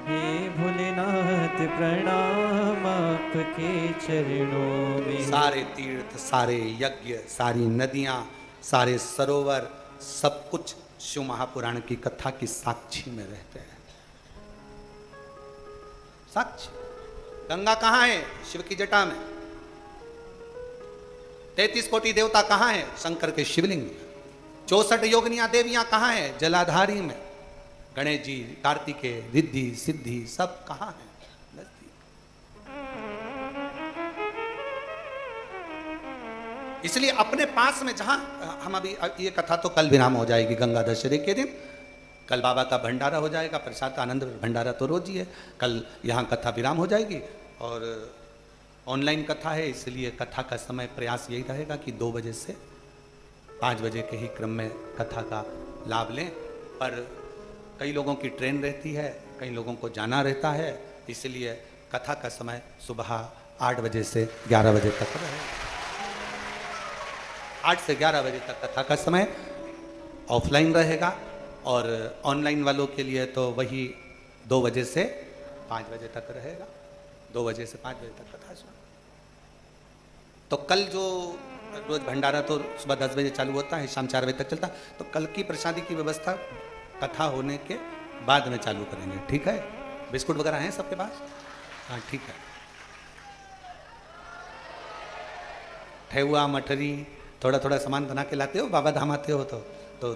हे भोलेनाथ प्रणाम आपके चरणों में। सारे तीर्थ, सारे यज्ञ, सारी नदियां, सारे सरोवर, सब कुछ शिव महापुराण की कथा की साक्षी में रहते हैं। साक्षी। गंगा कहां है? शिव की जटा में। 33 कोटि देवता कहां है? शंकर के शिवलिंग में। 64 योगिनियां देवियां कहां है? जलाधारी में। गणेश जी, कार्तिकेय, रिद्धि, सिद्धि सब कहां है? इसलिए अपने पास में जहां हम अभी, ये कथा तो कल विराम हो जाएगी गंगा दशहरे के दिन, कल बाबा का भंडारा हो जाएगा, प्रसाद आनंद भंडारा तो रोज ही है, कल यहाँ कथा विराम हो जाएगी। और ऑनलाइन कथा है, इसलिए कथा का समय प्रयास यही रहेगा कि 2 बजे से 5 बजे के ही क्रम में कथा का लाभ लें। पर कई लोगों की ट्रेन रहती है, कई लोगों को जाना रहता है, इसलिए कथा का समय सुबह 8 बजे से 11 बजे तक रहेगा। 8 से 11 बजे तक कथा का समय ऑफलाइन रहेगा, और ऑनलाइन वालों के लिए तो वही 2 बजे से 5 बजे तक रहेगा। 2 बजे से 5 बजे तक कथा सुना। तो कल जो रोज भंडारा तो सुबह 10 बजे चालू होता है, शाम 4 बजे तक चलता, तो कल की प्रसादी की व्यवस्था कथा होने के बाद में चालू करेंगे, ठीक है? बिस्कुट वगैरह हैं सबके पास? हाँ ठीक है। ठेहुआ, मठरी, थोड़ा थोड़ा सामान बना के लाते हो, बाबा धाम आते हो तो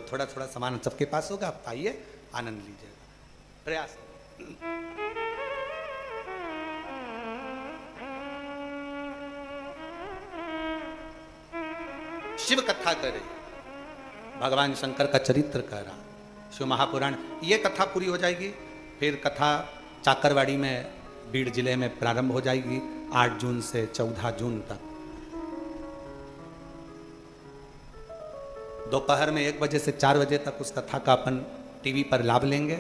थोड़ा थोड़ा सामान सबके पास होगा, आप आइए आनंद लीजिए। प्रयास शिव कथा करे, भगवान शंकर का चरित्र कह रहा, शिव महापुराण, ये कथा पूरी हो जाएगी। फिर कथा चाकरवाड़ी में, बीड़ जिले में प्रारंभ हो जाएगी 8 जून से 14 जून तक। दोपहर में 1 बजे से 4 बजे तक उस कथा का अपन टीवी पर लाभ लेंगे,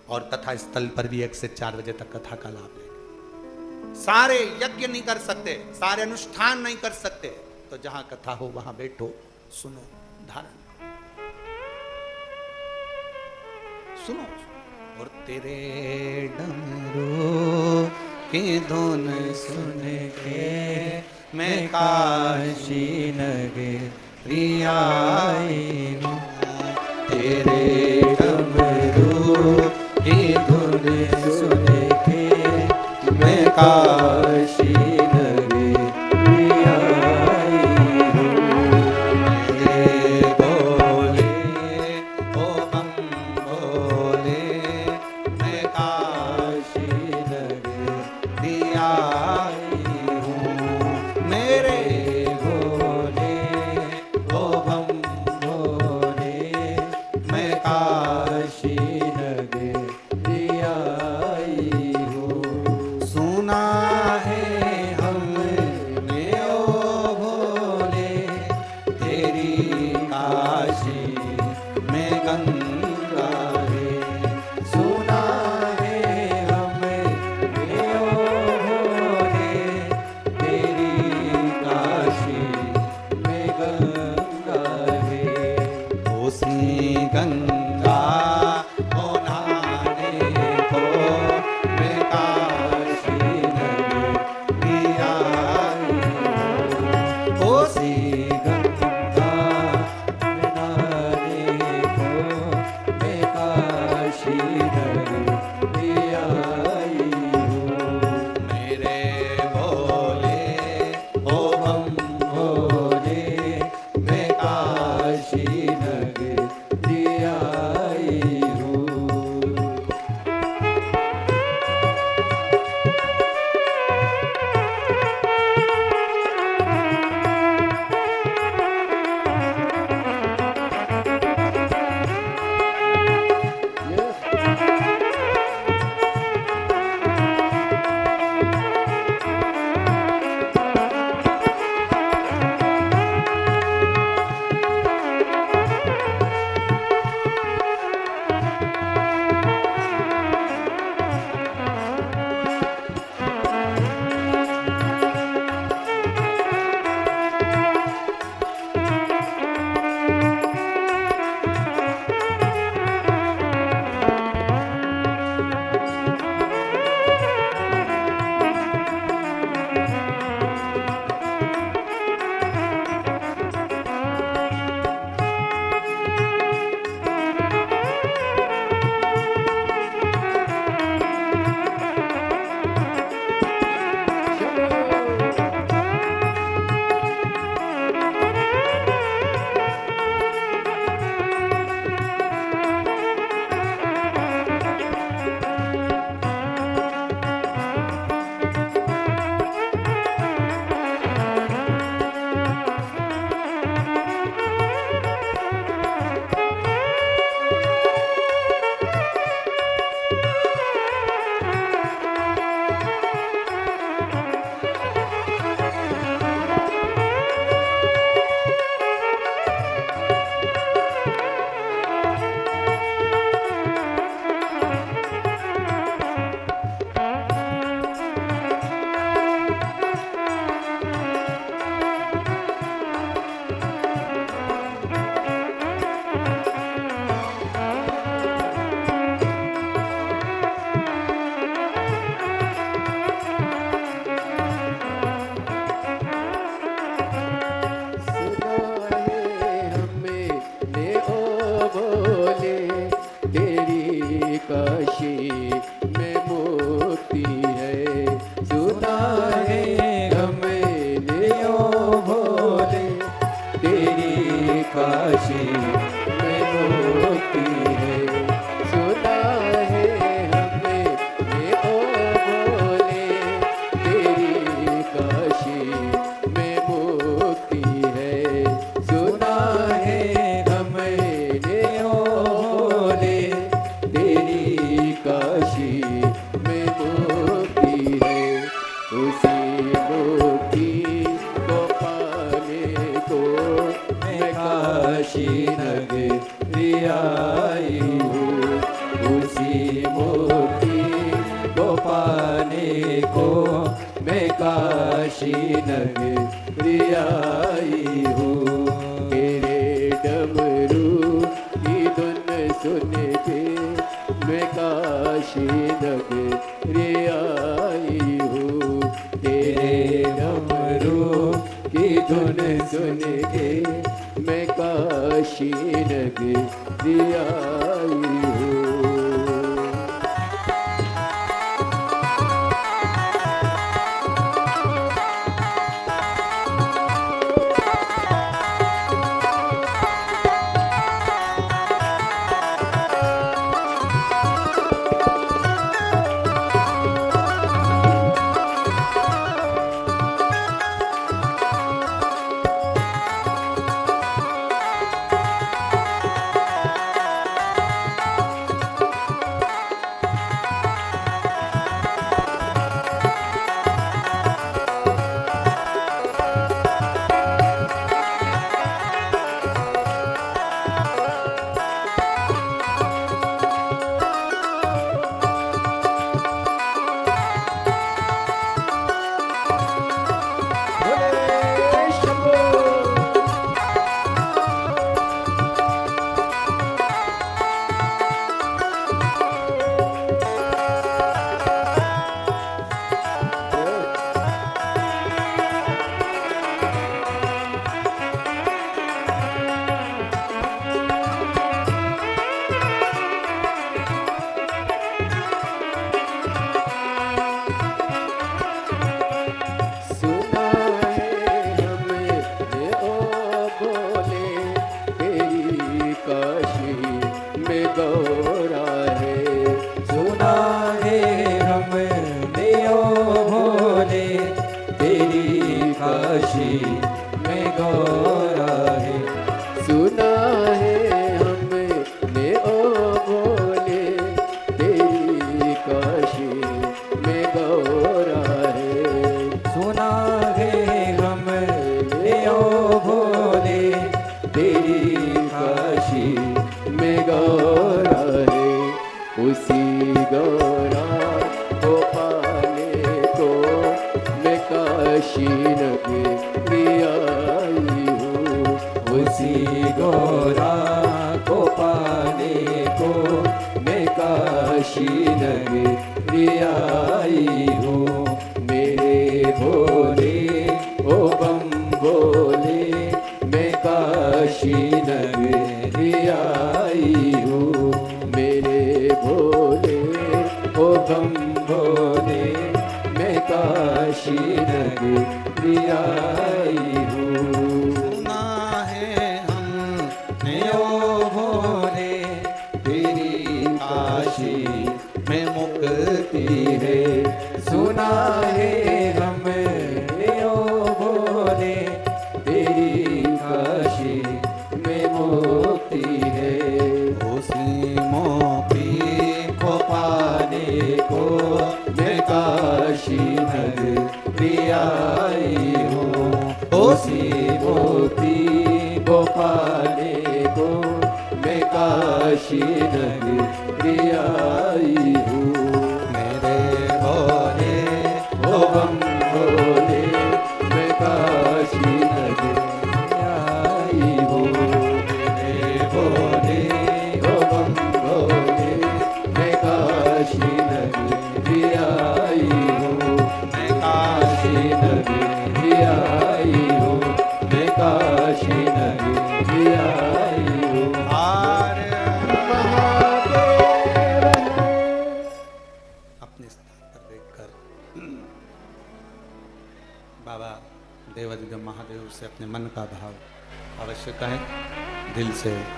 और कथा स्थल पर भी 1 से 4 बजे तक कथा का लाभ लेंगे। सारे यज्ञ नहीं कर सकते, सारे अनुष्ठान नहीं कर सकते, तो जहां कथा हो वहां बैठो, सुनो, धारण सुनो। और तेरे डमरू की धुन सुन के मैं काशी नगरी आई हूँ, तेरे डमरू की धुन सुन के मैं काशी नगरी आई हूँ। तेरे बोले ओ बम बोले मैं काशी नगरी आई हूँ। मेरे बोले ओ बम बोले मैं काशी नगरी आई हूँ। सुना है काशी नगरी आई हूँ, उसी मुक्ति को पाने को मैं काशी नगरी आई हूँ। तेरे डमरू की धुन सुन के मैं काशी नगरी आई हूँ। तेरे डमरू की धुन सुन के मैं काशी नगरी आई हूँ।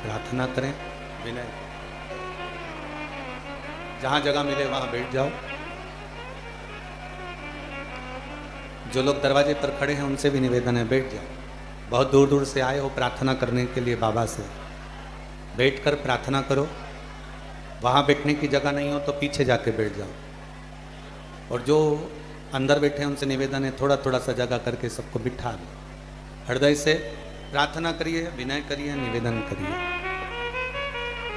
प्रार्थना करें, विनय जहां जगह मिले वहां बैठ जाओ। जो लोग दरवाजे पर खड़े हैं उनसे भी निवेदन है, बैठ जाओ। बहुत दूर दूर से आए हो प्रार्थना करने के लिए बाबा से, बैठकर प्रार्थना करो। वहां बैठने की जगह नहीं हो तो पीछे जाके बैठ जाओ। और जो अंदर बैठे हैं उनसे निवेदन है थोड़ा थोड़ा सा जगह करके सबको बिठा दो। हृदय से प्रार्थना करिए, विनय करिए, निवेदन करिए।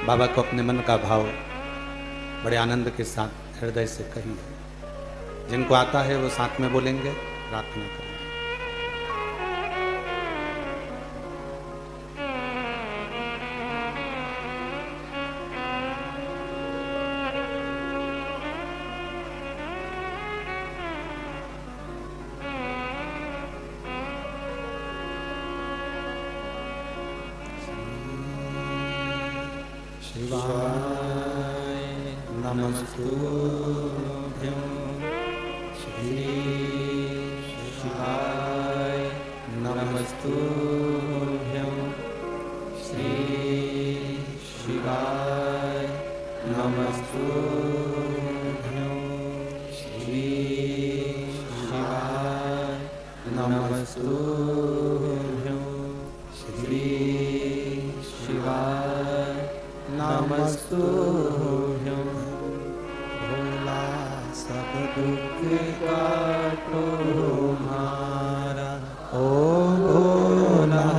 बाबा को अपने मन का भाव बड़े आनंद के साथ हृदय से कहिए। जिनको आता है वो साथ में बोलेंगे, प्रार्थना करेंगे। शिवाय नमस्तुभ्यं श्री शिवाय नमस्तुभ्यं श्री शिवाय नमस्तुभ्यं श्री शिवाय नमस्तुभ्यं श्री शिवाय नमस्तुभ्यं। भोला सब दुख काटो हमारा, ओ भोला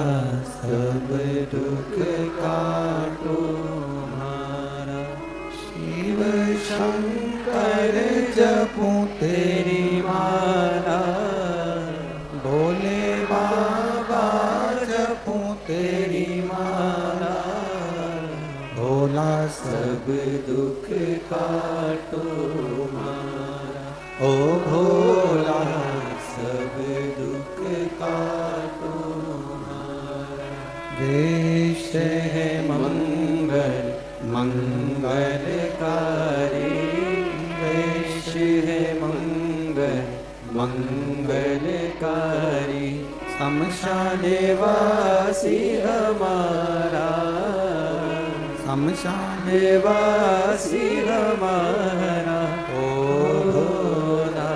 सब दुख काटो हमारा। शिव शंकर जपूं तेरी माला, भोले बाबा जपूं तेरी माला। भोला सब दुख काटो हमारा, ओ भोला सब दुख काटो हमारा। वेश है मंगल मंगलकारी, वेश है मंगल मंगलकारी। शमशान वासी हमारा, शमशान वासी हमारा। ओ भोला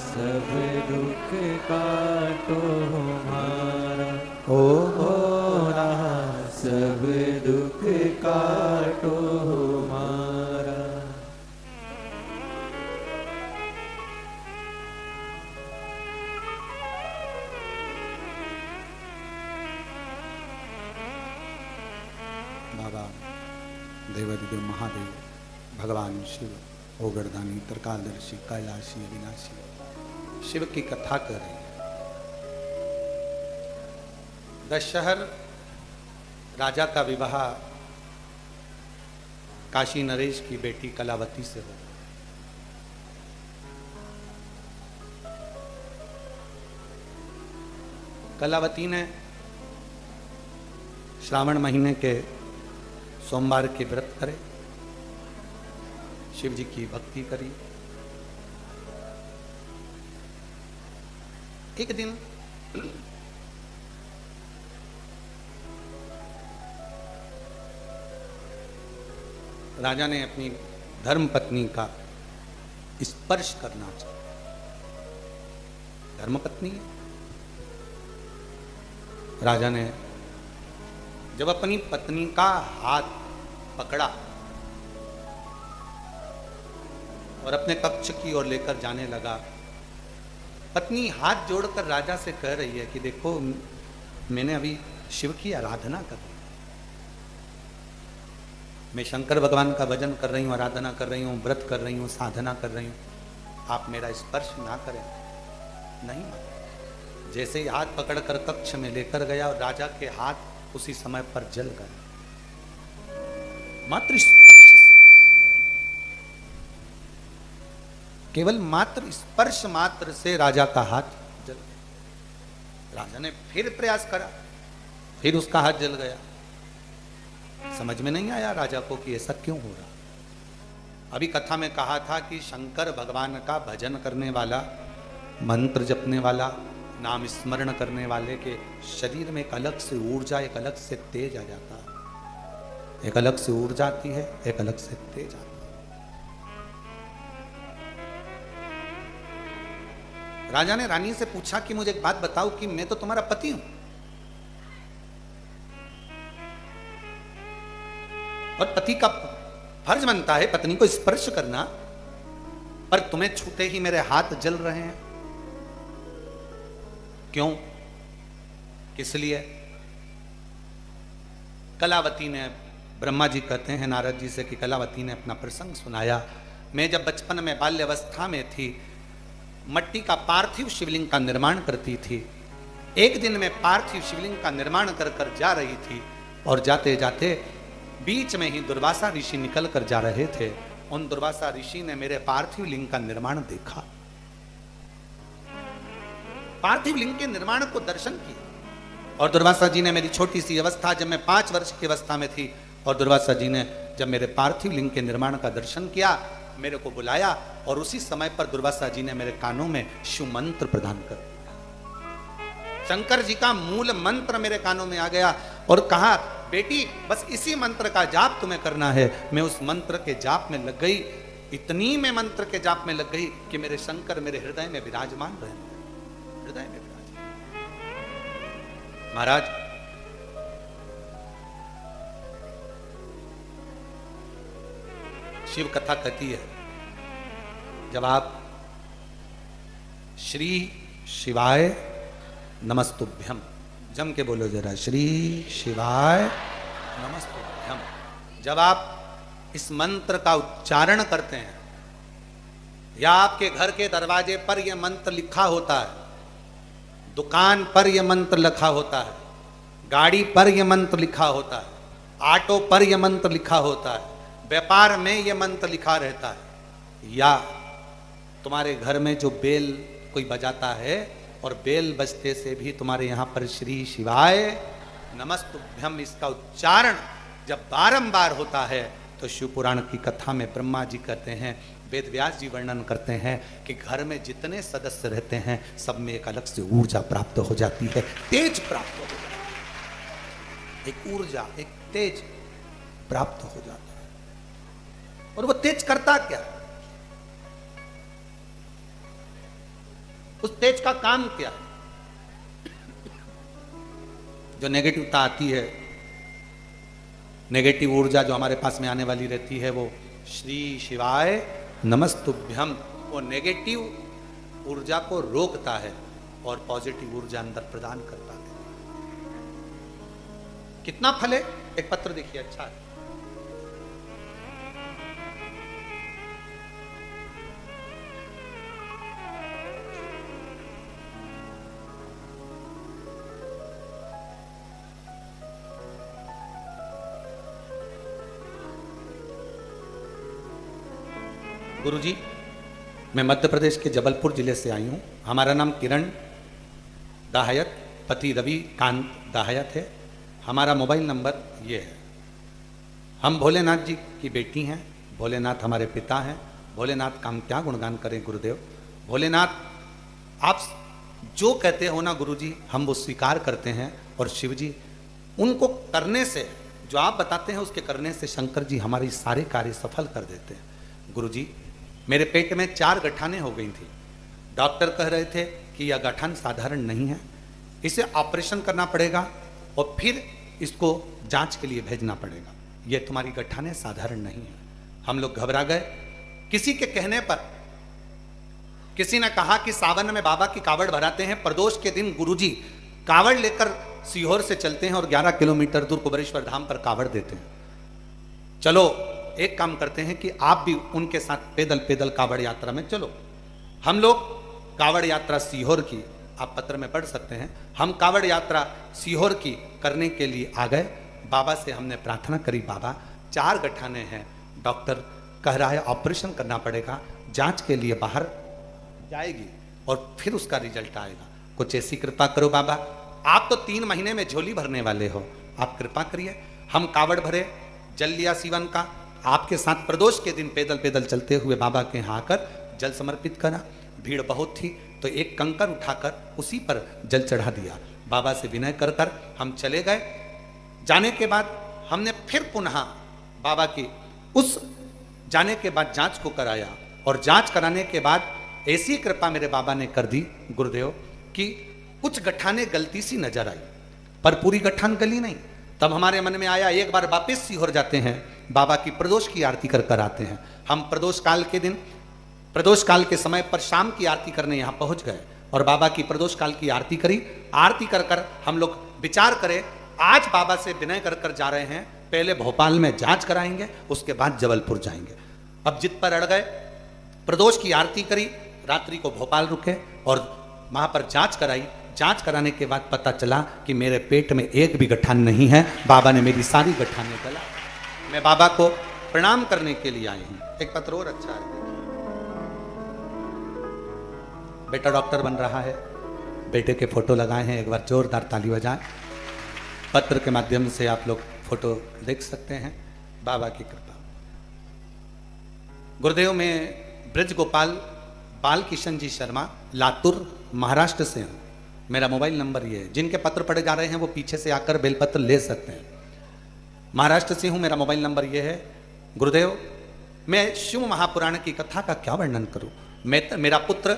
सब दुख काटो हमारा, ओ भोला सब दुख काटो हमारा। बाबा देवादिदेव महादेव भगवान शिव ओगरदानी त्रिकालदर्शी कैलाशी अविनाशी शिव की कथा कर रहे हैं। दशहर राजा का विवाह काशी नरेश की बेटी कलावती से हो। कलावती ने श्रावण महीने के सोमवार के व्रत करे, शिव जी की भक्ति करी। एक दिन राजा ने अपनी धर्म पत्नी का स्पर्श करना चाहा। धर्म पत्नी है। राजा ने जब अपनी पत्नी का हाथ पकड़ा और अपने कक्ष की ओर लेकर जाने लगा, पत्नी हाथ जोड़कर राजा से कह रही है कि देखो मैंने अभी शिव की आराधना कर ली, मैं शंकर भगवान का भजन कर रही हूँ, आराधना कर रही हूँ, व्रत कर रही हूँ, साधना कर रही हूँ, आप मेरा स्पर्श ना करें। नहीं, जैसे ही हाथ पकड़कर कक्ष में लेकर गया और राजा के हाथ उसी समय पर जल गए। मात्र स्पर्श से, केवल मात्र स्पर्श मात्र से राजा का हाथ जल गया। राजा ने फिर प्रयास करा, फिर उसका हाथ जल गया। समझ में नहीं आया राजा को कि ऐसा क्यों हो रहा। अभी कथा में कहा था कि शंकर भगवान का भजन करने वाला, मंत्र जपने वाला, नाम स्मरण करने वाले के शरीर में एक अलग से ऊर्जा, एक अलग से तेज आ जाता है। एक अलग से ऊर्जा आती है, एक अलग से तेज आता है। राजा ने रानी से पूछा कि मुझे एक बात बताओ कि मैं तो तुम्हारा पति हूं और पति का फर्ज बनता है पत्नी को स्पर्श करना, पर तुम्हें छूते ही मेरे हाथ जल रहे हैं, क्यों, किस लिए? कलावती ने, ब्रह्मा जी कहते हैं नारद जी से कि कलावती ने अपना प्रसंग सुनाया। मैं जब बचपन में बाल्यावस्था में थी, मट्टी का पार्थिव शिवलिंग का निर्माण करती थी। एक दिन मैं पार्थिव शिवलिंग का निर्माण कर कर जा रही थी और जाते जाते बीच में ही दुर्वासा ऋषि निकल कर जा रहे थे। उन दुर्वासा ऋषि ने मेरे पार्थिव लिंग का निर्माण देखा, पार्थिव लिंग के निर्माण को दर्शन किया। और दुर्वासा जी ने मेरी छोटी सी अवस्था, जब मैं 5 वर्ष की अवस्था में थी, और दुर्वासा जी ने जब मेरे पार्थिव लिंग के निर्माण का दर्शन किया, मेरे को बुलाया और उसी समय पर दुर्वासा जी ने मेरे कानों में शिव मंत्र प्रदान कर दिया। शंकर जी का मूल मंत्र मेरे कानों में आ गया और कहा, बेटी बस इसी मंत्र का जाप तुम्हें करना है। मैं उस मंत्र के जाप में लग गई, इतनी मैं मंत्र के जाप में लग गई कि मेरे शंकर मेरे हृदय में विराजमान रहे, हृदय में विराजमान। महाराज, शिव कथा कहती है, जब आप श्री शिवाय नमस्तुभ्यम, जम के बोलो जरा, श्री शिवाय नमस्तुभ्यम, जब आप इस मंत्र का उच्चारण करते हैं, या आपके घर के दरवाजे पर यह मंत्र लिखा होता है, दुकान पर यह मंत्र लिखा होता है, गाड़ी पर यह मंत्र लिखा होता है, ऑटो पर यह मंत्र लिखा होता है, व्यापार में यह मंत्र लिखा रहता है, या तुम्हारे घर में जो बेल कोई बजाता है और बेल बजते से भी तुम्हारे यहाँ पर श्री शिवाय नमस्तुभ्यम इसका उच्चारण जब बारंबार होता है, तो शिव पुराण की कथा में ब्रह्मा जी कहते हैं, वेद व्यास जी वर्णन करते हैं कि घर में जितने सदस्य रहते हैं सब में एक अलग से ऊर्जा प्राप्त हो जाती है, तेज प्राप्त हो जाती है, एक ऊर्जा, एक तेज प्राप्त हो जाता है। और वो तेज करता क्या, उस तेज का काम क्या है? जो नेगेटिवता आती है, नेगेटिव ऊर्जा जो हमारे पास में आने वाली रहती है, वो श्री शिवाय नमस्तुभ्यम वो नेगेटिव ऊर्जा को रोकता है और पॉजिटिव ऊर्जा अंदर प्रदान करता है। कितना फल है, एक पत्र देखिए, अच्छा है। गुरुजी, मैं मध्य प्रदेश के जबलपुर जिले से आई हूँ। हमारा नाम किरण दाहयत, पति रवि कांत दाहयत है। हमारा मोबाइल नंबर ये है। हम भोलेनाथ जी की बेटी हैं, भोलेनाथ हमारे पिता हैं। भोलेनाथ का हम क्या गुणगान करें गुरुदेव। भोलेनाथ आप जो कहते हो ना गुरुजी, हम वो स्वीकार करते हैं, और शिव जी उनको करने से, जो आप बताते हैं उसके करने से शंकर जी हमारी सारे कार्य सफल कर देते हैं। गुरुजी, मेरे पेट में 4 गठानें हो गई थी। डॉक्टर कह रहे थे कि यह गठान साधारण नहीं है, इसे ऑपरेशन करना पड़ेगा और फिर इसको जांच के लिए भेजना पड़ेगा। यह तुम्हारी गठानें साधारण नहीं है। हम लोग घबरा गए। किसी के कहने पर किसी ने कहा कि सावन में बाबा की कावड़ भराते हैं, प्रदोष के दिन गुरुजी कावड़ लेकर सीहोर से चलते हैं और 11 किलोमीटर दूर कुबेरेश्वर धाम पर कावड़ देते हैं। चलो एक काम करते हैं कि आप भी उनके साथ पैदल पैदल कावड़ यात्रा में चलो। हम लोग कावड़ यात्रा सीहोर की, आप पत्र में पढ़ सकते हैं, हम कावड़ यात्रा सीहोर की करने के लिए आ गए। बाबा से हमने प्रार्थना करी, बाबा 4 गठाने हैं, डॉक्टर कह रहा है ऑपरेशन करना पड़ेगा, जांच के लिए बाहर जाएगी और फिर उसका रिजल्ट आएगा। कुछ ऐसी कृपा करो बाबा, आप तो 3 महीने में झोली भरने वाले हो, आप कृपा करिए। हम कावड़ भरे, जल लिया सीवन का, आपके साथ प्रदोष के दिन पैदल पैदल चलते हुए बाबा के यहाँ आकर जल समर्पित करा। भीड़ बहुत थी तो एक कंकर उठाकर उसी पर जल चढ़ा दिया। बाबा से विनय कर कर हम चले गए। जाने के बाद हमने फिर पुनः बाबा की उस जाने के बाद जांच को कराया, और जांच कराने के बाद ऐसी कृपा मेरे बाबा ने कर दी गुरुदेव कि कुछ गठाने गलती सी नजर आई, पर पूरी गठान गली नहीं। तब हमारे मन में आया एक बार वापिस सीहोर जाते हैं, बाबा की प्रदोष की आरती कर कर आते हैं। हम प्रदोष काल के दिन, प्रदोष काल के समय पर शाम की आरती करने यहाँ पहुँच गए और बाबा की प्रदोष काल की आरती करी। आरती कर कर हम लोग विचार करें आज बाबा से विनय कर कर जा रहे हैं, पहले भोपाल में जांच कराएंगे, उसके बाद जबलपुर जाएंगे। अब जिद पर अड़ गए, प्रदोष की आरती करी, रात्रि को भोपाल रुके और वहां पर जांच कराई। जांच कराने के बाद पता चला कि मेरे पेट में एक भी गठान नहीं है। बाबा ने मेरी सारी गठानें गला। मैं बाबा को प्रणाम करने के लिए आई हूं। एक पत्र और अच्छा है, बेटा डॉक्टर बन रहा है, बेटे के फोटो लगाए हैं, एक बार जोरदार ताली बजाएं। पत्र के माध्यम से आप लोग फोटो देख सकते हैं। बाबा की कृपा। गुरुदेव में ब्रज गोपाल बाल किशन जी शर्मा, लातूर महाराष्ट्र से हूँ। मेरा मोबाइल नंबर ये है। जिनके पत्र पढ़े जा रहे हैं वो पीछे से आकर बेलपत्र ले सकते हैं। महाराष्ट्र से हूँ, मेरा मोबाइल नंबर ये है। गुरुदेव, मैं शिव महापुराण की कथा का क्या वर्णन करूँ। मेरा पुत्र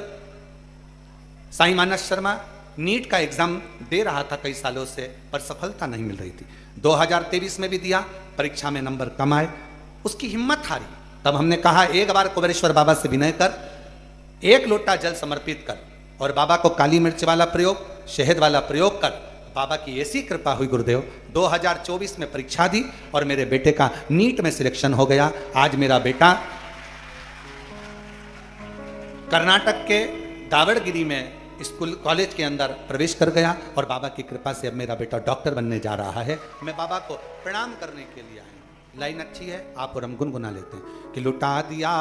साई मानस शर्मा नीट का एग्जाम दे रहा था कई सालों से, पर सफलता नहीं मिल रही थी। 2023 में भी दिया, परीक्षा में नंबर कम आए, उसकी हिम्मत हारी। तब हमने कहा एक बार कुबेरेश्वर बाबा से विनय कर, एक लोटा जल समर्पित कर और बाबा को काली मिर्च वाला प्रयोग, शहद वाला प्रयोग कर। बाबा की ऐसी कृपा हुई गुरुदेव, 2024 में परीक्षा दी और मेरे बेटे का नीट में सिलेक्शन हो गया। आज मेरा बेटा कर्नाटक के दावड़गिरी में स्कूल कॉलेज के अंदर प्रवेश कर गया और बाबा की कृपा से अब मेरा बेटा डॉक्टर बनने जा रहा है। मैं बाबा को प्रणाम करने के लिए आया हूं। लाइन अच्छी है, आप और हम गुनगुना लेते हैं कि लुटा दिया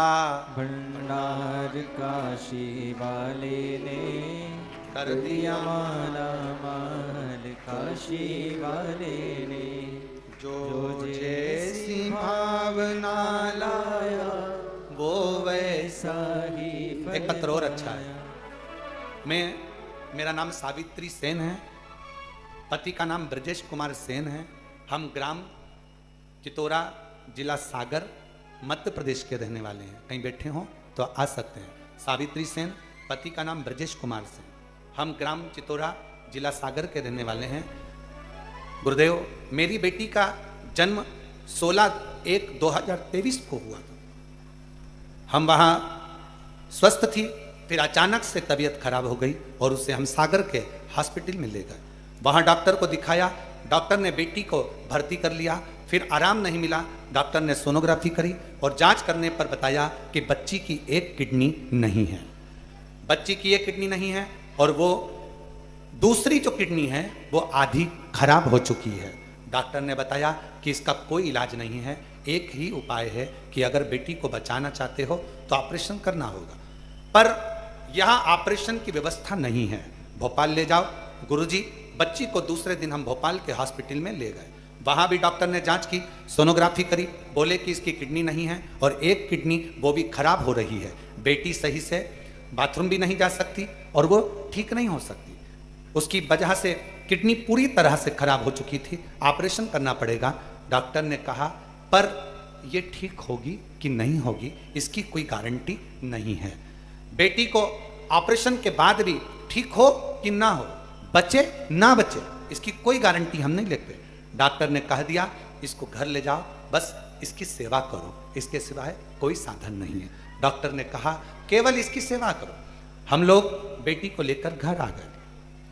भंडार काशी वाले ने, कर दिया माला माल काशी वाले ने, जो जैसी भावना लाया वो वैसा ही। एक पत्र और अच्छा है। मेरा नाम सावित्री सेन है, पति का नाम ब्रजेश कुमार सेन है। हम ग्राम चितौरा, जिला सागर, मध्य प्रदेश के रहने वाले हैं। कहीं बैठे हों तो आ सकते हैं। सावित्री सेन, पति का नाम ब्रजेश कुमार सेन। हम ग्राम चितौरा, जिला सागर के रहने वाले हैं। गुरुदेव, मेरी बेटी का जन्म 16/1/2023 को हुआ था। हम वहाँ स्वस्थ थी, फिर अचानक से तबीयत खराब हो गई और उसे हम सागर के हॉस्पिटल में ले गए। वहाँ डॉक्टर को दिखाया, डॉक्टर ने बेटी को भर्ती कर लिया। फिर आराम नहीं मिला, डॉक्टर ने सोनोग्राफी करी और जांच करने पर बताया कि बच्ची की एक किडनी नहीं है। बच्ची की एक किडनी नहीं है और वो दूसरी जो किडनी है वो आधी खराब हो चुकी है। डॉक्टर ने बताया कि इसका कोई इलाज नहीं है, एक ही उपाय है कि अगर बेटी को बचाना चाहते हो तो ऑपरेशन करना होगा। पर यहाँ ऑपरेशन की व्यवस्था नहीं है, भोपाल ले जाओ। गुरुजी, बच्ची को दूसरे दिन हम भोपाल के हॉस्पिटल में ले गए। वहाँ भी डॉक्टर ने जांच की, सोनोग्राफी करी, बोले कि इसकी किडनी नहीं है और एक किडनी वो भी खराब हो रही है। बेटी सही से बाथरूम भी नहीं जा सकती और वो ठीक नहीं हो सकती। उसकी वजह से किडनी पूरी तरह से खराब हो चुकी थी, ऑपरेशन करना पड़ेगा। डॉक्टर ने कहा पर ये ठीक होगी कि नहीं होगी इसकी कोई गारंटी नहीं है। बेटी को ऑपरेशन के बाद भी ठीक हो कि ना हो, बचे ना बचे, इसकी कोई गारंटी हम नहीं लेते। डॉक्टर ने कह दिया इसको घर ले जाओ, बस इसकी सेवा करो, इसके सिवाय कोई साधन नहीं है। डॉक्टर ने कहा केवल इसकी सेवा करो। हम लोग बेटी को लेकर घर आ गए।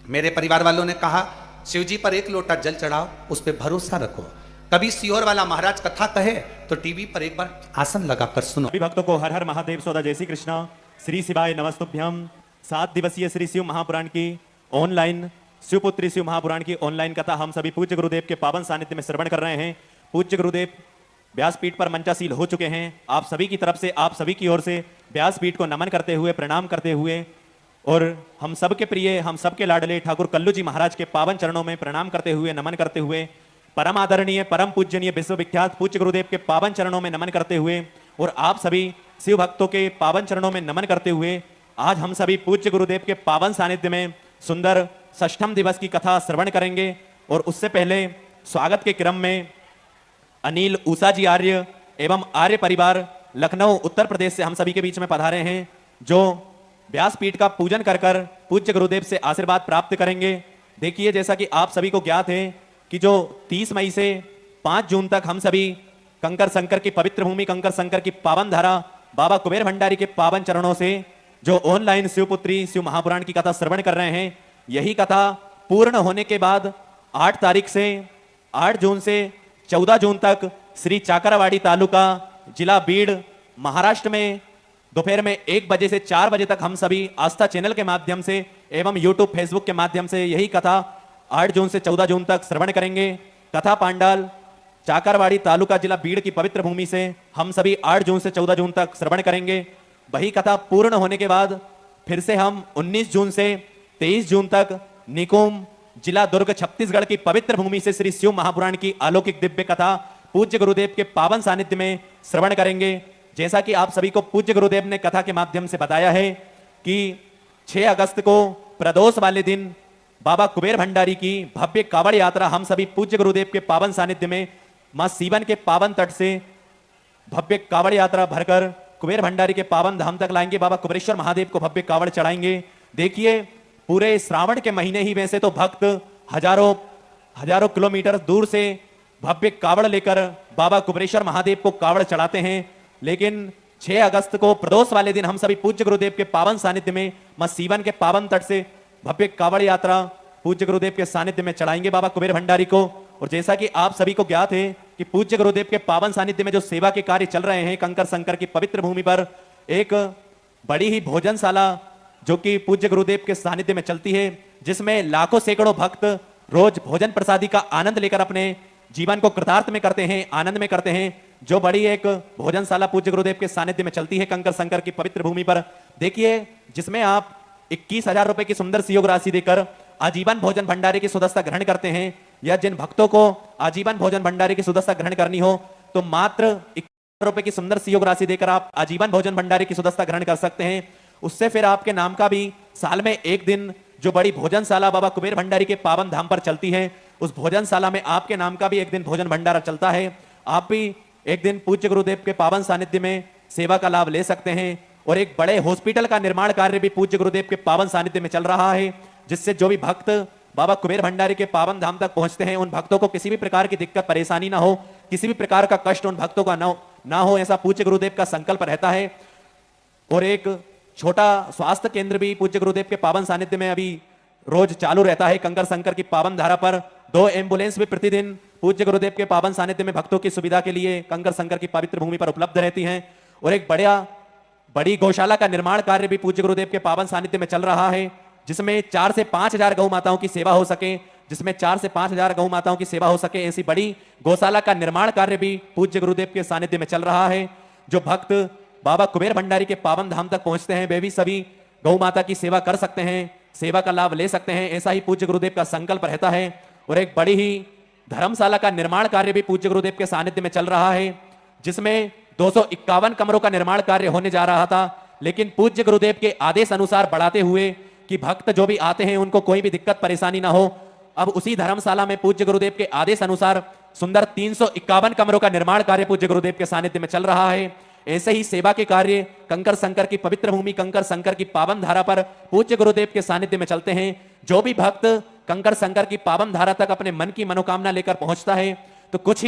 मेरे परिवार वालों ने कहा शिव जी पर एक लोटा जल चढ़ाओ, उस पर भरोसा रखो। कभी सीहोर वाला महाराज कथा कहे तो टीवी पर एक बार आसन लगाकर सुनो। सभी भक्तों को हर हर महादेव सौदा जय श्री कृष्णा, श्री शिवाय नमस्तुभ्यम। 7 दिवसीय श्री शिव महापुराण की ऑनलाइन, शिवपुत्री शिव महापुराण की ऑनलाइन कथा हम सभी पूज्य गुरुदेव के पावन सानिध्य में श्रवण कर रहे हैं। पूज्य गुरुदेव व्यासपीठ पर मंचासील हो चुके हैं। आप सभी की तरफ से, आप सभी की ओर से व्यासपीठ को नमन करते हुए, प्रणाम करते हुए और हम सबके प्रिय, हम सबके लाडले ठाकुर कल्लू जी महाराज के पावन चरणों में प्रणाम करते हुए, नमन करते हुए, परम आदरणीय, परम पूजनीय, विश्वविख्यात पूज्य गुरुदेव के पावन चरणों में नमन करते हुए और आप सभी शिव भक्तों के पावन चरणों में नमन करते हुए आज हम सभी पूज्य गुरुदेव के पावन सानिध्य में सुंदर षष्ठम दिवस की कथा श्रवण करेंगे। और उससे पहले स्वागत के क्रम में अनिल ऊषा जी आर्य एवं आर्य परिवार लखनऊ उत्तर प्रदेश से हम सभी के बीच में पधारे हैं, जो व्यासपीठ का पूजन कर कर पूज्य गुरुदेव से आशीर्वाद प्राप्त करेंगे। देखिए, जैसा कि आप सभी को ज्ञात है कि जो 30 मई से 5 जून तक हम सभी कंकर शंकर की पवित्र भूमि, कंकर शंकर की पावन धारा, बाबा कुबेर भंडारी के पावन चरणों से जो ऑनलाइन शिवपुत्री शिव महापुराण की कथा श्रवण कर रहे हैं, यही कथा पूर्ण होने के बाद 8 तारीख से 8 जून से 14 जून तक श्री चाकरवाड़ी तालुका जिला बीड़ महाराष्ट्र में दोपहर में 1 बजे से 4 बजे तक हम सभी आस्था चैनल के माध्यम से एवं यूट्यूब फेसबुक के माध्यम से यही कथा 8 जून से 14 जून तक श्रवण करेंगे। कथा पांडाल चाकरवाड़ी तालुका जिला बीड़ की पवित्र भूमि से हम सभी 8 जून से 14 जून तक श्रवण करेंगे। वही कथा पूर्ण होने के बाद फिर से हम 19 जून से 23 जून तक निकुंभ जिला दुर्ग छत्तीसगढ़ की पवित्र भूमि से श्री शिव महापुराण की अलौकिक दिव्य कथा पूज्य गुरुदेव के पावन सानिध्य में श्रवण करेंगे। जैसा कि आप सभी को पूज्य गुरुदेव ने कथा के माध्यम से बताया है कि 6 अगस्त को प्रदोष वाले दिन बाबा कुबेर भंडारी की भव्य कावड़ यात्रा हम सभी पूज्य गुरुदेव के पावन सानिध्य में मां सीवन के पावन तट से भव्य कावड़ यात्रा भरकर कुबेर भंडारी के पावन धाम तक लाएंगे। बाबा कुबेरेश्वर महादेव को भव्य कावड़ चढ़ाएंगे। देखिए पूरे श्रावण के महीने ही वैसे तो भक्त हजारों किलोमीटर दूर से भव्य कावड़ लेकर बाबा कुबेरेश्वर महादेव को कावड़ चढ़ाते हैं, लेकिन 6 अगस्त को प्रदोष वाले दिन हम सभी पूज्य गुरुदेव के पावन सानिध्य में मां सीवन के पावन तट से भव्य कावड़ यात्रा पूज्य गुरुदेव के सानिध्य में चढ़ाएंगे बाबा कुबेर भंडारी को। और जैसा कि आप सभी को ज्ञात है कि पूज्य गुरुदेव के पावन सानिध्य में जो सेवा के कार्य चल रहे हैं, कंकर संकर की पवित्र भूमि पर एक बड़ी ही भोजनशाला जो कि पूज्य गुरुदेव के सानिध्य में चलती है, जिसमें लाखों सैकड़ों भक्त रोज भोजन प्रसादी का आनंद लेकर अपने जीवन को कृतार्थ में करते हैं, आनंद में करते हैं। जो बड़ी एक भोजनशाला पूज्य गुरुदेव के सानिध्य में चलती है कंकर संकर की पवित्र भूमि पर, देखिए जिसमें आप 21,000 रुपए की सुंदर सहयोग राशि देकर आजीवन भोजन भंडारे की सुदस्ता ग्रहण करते हैं, या जिन भक्तों को आजीवन भोजन भंडारे की सुदस्ता ग्रहण करनी हो तो मात्र 21,000 रुपए की सुंदर सहयोग राशि देकर आप आजीवन भोजन भंडारे की सुदस्ता ग्रहण कर सकते हैं। उससे फिर आपके नाम का भी साल में एक दिन जो बड़ी भोजनशाला बाबा कुबेर भंडारी के पावन धाम पर चलती है, उस भोजनशाला में आपके नाम का भी एक दिन भोजन भंडारा चलता है। आप भी एक दिन पूज्य गुरुदेव के पावन सानिध्य में सेवा का लाभ ले सकते हैं। और एक बड़े हॉस्पिटल का निर्माण कार्य भी पूज्य गुरुदेव के पावन सानिध्य में चल रहा है, जिससे जो भी भक्त बाबा कुबेर भंडारी के पावन धाम तक पहुंचते हैं, उन भक्तों को किसी भी प्रकार की दिक्कत परेशानी ना हो, किसी भी प्रकार का कष्ट उन भक्तों का ना हो, ऐसा पूज्य गुरुदेव का संकल्प रहता है। और एक छोटा स्वास्थ्य केंद्र भी पूज्य गुरुदेव के पावन सानिध्य में अभी रोज चालू रहता है। कंकर संकर की पावन धारा पर 2 एम्बुलेंस भी प्रतिदिन पूज्य गुरुदेव के पावन सानिध्य में भक्तों की सुविधा के लिए कंकर संकर की पवित्र भूमि पर उपलब्ध रहती हैं। और एक बड़ी गौशाला का निर्माण कार्य भी पूज्य गुरुदेव के पावन सानिध्य में चल रहा है, जिसमें 4 से 5 हजार गौ माताओं की सेवा हो सके, ऐसी बड़ी गौशाला का निर्माण कार्य भी पूज्य गुरुदेव के सानिध्य में चल रहा है। जो भक्त बाबा कुबेर भंडारी के पावन धाम तक पहुंचते हैं, वे भी सभी गौ माता की सेवा कर सकते हैं, सेवा का लाभ ले सकते हैं, ऐसा ही पूज्य गुरुदेव का संकल्प रहता है। और एक बड़ी ही धर्मशाला का निर्माण कार्य भी पूज्य गुरुदेव के सानिध्य में चल रहा है, जिसमें 251 कमरों का निर्माण कार्य होने जा रहा था, लेकिन पूज्य गुरुदेव के आदेश अनुसार बढ़ाते हुए कि भक्त जो भी आते हैं उनको कोई भी दिक्कत परेशानी ना हो, अब उसी धर्मशाला में पूज्य गुरुदेव के आदेश अनुसार सुंदर 351 कमरों का निर्माण कार्य पूज्य गुरुदेव के सानिध्य में चल रहा है। ऐसे ही सेवा के कार्य कंकर संकर की पवित्र भूमि कंकर संकर की पावन धारा पर पूज्य गुरुदेव के सानिध्य में चलते हैं। जो भी भक्त कंकर संकर की पावन धारा तक अपने मन की मनोकामना लेकर पहुंचता है, तो कुछ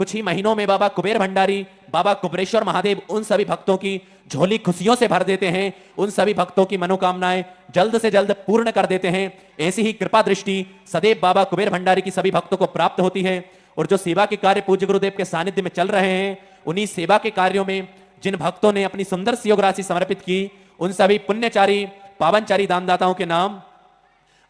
ही महीनों में बाबा कुबेर भंडारी, बाबा कुबेरेश्वर महादेव उन सभी भक्तों की झोली खुशियों से भर देते हैं, उन सभी भक्तों की मनोकामनाएं जल्द से जल्द पूर्ण कर देते हैं। ऐसी ही कृपा दृष्टि सदैव बाबा कुबेर भंडारी की सभी भक्तों को प्राप्त होती है। और जो सेवा के कार्य पूज्य गुरुदेव के सानिध्य में चल रहे हैं, उन्हीं सेवा के कार्यों में जिन भक्तों ने अपनी सुंदर सहयोग राशि समर्पित की, उन सभी पुण्यचारी पावनचारी दानदाताओं के नाम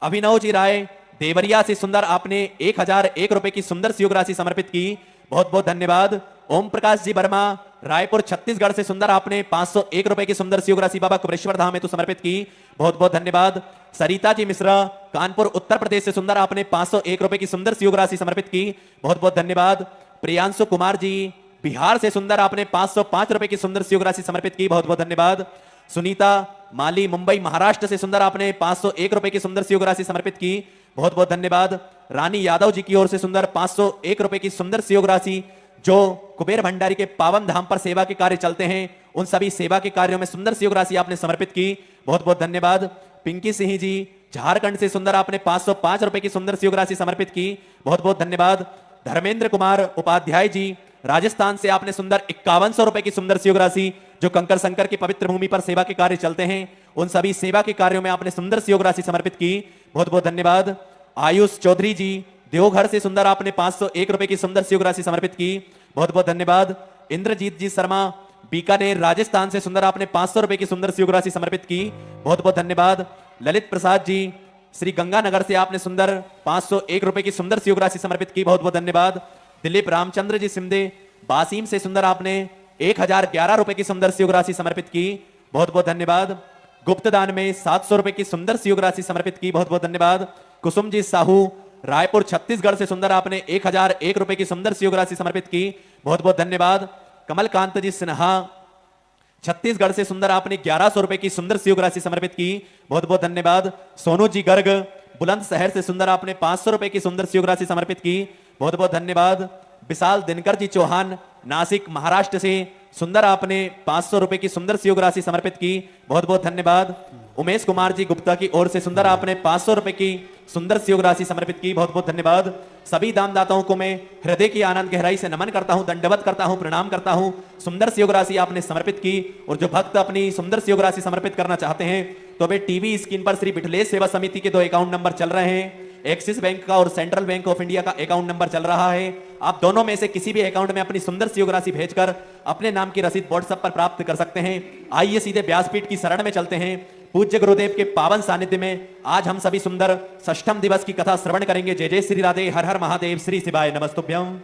अभिनव जी राय देवरिया से सुंदर आपने 1001 रुपए की सुंदर सहयोग राशि समर्पित की, बहुत बहुत धन्यवाद। ओम प्रकाश जी वर्मा रायपुर छत्तीसगढ़ से सुंदर आपने 501 रुपए की सुंदर सहयोग राशि बाबा कुबेरेश्वर धाम हेतु समर्पित की, बहुत बहुत धन्यवाद। सरिता जी मिश्रा कानपुर उत्तर प्रदेश से सुंदर आपने 501 रुपए की सुंदर सहयोग राशि समर्पित की, बहुत बहुत धन्यवाद। प्रियांशु कुमार जी बिहार से सुंदर आपने 505 रुपए की सुंदर सहयोग राशि समर्पित की, बहुत बहुत धन्यवाद। सुनीता माली मुंबई महाराष्ट्र से सुंदर आपने 501 रुपए की सुंदर सहयोग राशि समर्पित की, बहुत बहुत धन्यवाद। रानी यादव जी की ओर से सुंदर 501 रुपए की सुंदर सहयोग राशि जो कुबेर भंडारी के पावन धाम पर सेवा के कार्य चलते हैं, उन सभी सेवा के कार्यों में सुंदर सहयोग राशि आपने समर्पित की, बहुत बहुत धन्यवाद। पिंकी सिंह जी झारखंड से सुंदर आपने 505 रुपए की सुंदर सहयोग राशि समर्पित की, बहुत बहुत धन्यवाद। धर्मेंद्र कुमार उपाध्याय जी राजस्थान से आपने सुंदर 5100 रुपए की सुंदर सहयोग राशि जो कंकर संकर की पवित्र भूमि पर सेवा के कार्य चलते हैं, उन सभी सेवा के कार्यों में आपने सुंदर सहयोग राशि समर्पित की, बहुत बहुत धन्यवाद। आयुष चौधरी जी देवघर से सुंदर आपने 501 रुपए की सुंदर सी राशि समर्पित की, बहुत बहुत धन्यवाद। इंद्रजीत जी शर्मा बीकानेर राजस्थान से सुंदर आपने 500 रुपए की सुंदर सी राशि समर्पित की, बहुत बहुत धन्यवाद। ललित प्रसाद जी श्री गंगानगर से आपने सुंदर 501 रुपए की सुंदर सी राशि समर्पित की, बहुत बहुत धन्यवाद। दिलीप रामचंद्र जी सिमदे बासीम से सुंदर आपने 1011 रुपए की सुंदर सी राशि समर्पित की, बहुत बहुत धन्यवाद। गुप्त दान में 700 रुपए की सुंदर सी राशि समर्पित की, बहुत बहुत धन्यवाद। कुसुम जी साहू रायपुर छत्तीसगढ़ से सुंदर आपने 1001 रुपए की सुंदर सी राशि समर्पित की, बहुत बहुत धन्यवाद। कमलकांत जी सिन्हा छत्तीसगढ़ से सुंदर आपने 1100 रुपए की सुंदर सी राशि समर्पित की, बहुत बहुत धन्यवाद। सोनू जी गर्ग बुलंदशहर से सुंदर आपने 500 रुपए की सुंदर सी राशि समर्पित की, बहुत बहुत धन्यवाद। विशाल दिनकर जी चौहान नासिक महाराष्ट्र से सुंदर आपने 500 रुपए की सुंदर सी राशि समर्पित की, बहुत बहुत धन्यवाद। उमेश कुमार जी गुप्ता की ओर से सुंदर आपने 500 रुपए की सुंदर सी राशि समर्पित की, बहुत बहुत धन्यवाद। सभी दानदाताओं को मैं हृदय की आनंद गहराई से नमन करता हूं, दंडवत करता हूं, प्रणाम करता हूं। सुंदर सी राशि आपने समर्पित की, और जो भक्त अपनी सुंदर सी राशि समर्पित करना चाहते हैं तो वे टीवी स्क्रीन पर श्री बिठलेश सेवा समिति के 2 अकाउंट नंबर चल रहे हैं। एक्सिस बैंक का और सेंट्रल बैंक ऑफ इंडिया का अकाउंट नंबर चल रहा है। आप दोनों में से किसी भी अकाउंट में अपनी सुंदर सी राशि भेजकर अपने नाम की रसीद व्हाट्सएप पर प्राप्त कर सकते हैं। आइए सीधे व्यासपीठ की शरण में चलते हैं। पूज्य गुरुदेव के पावन सानिध्य में आज हम सभी सुंदर षष्ठम दिवस की कथा श्रवण करेंगे। जय जय श्री राधे, हर हर महादेव, श्री शिवाय नमस्तुभ्यम।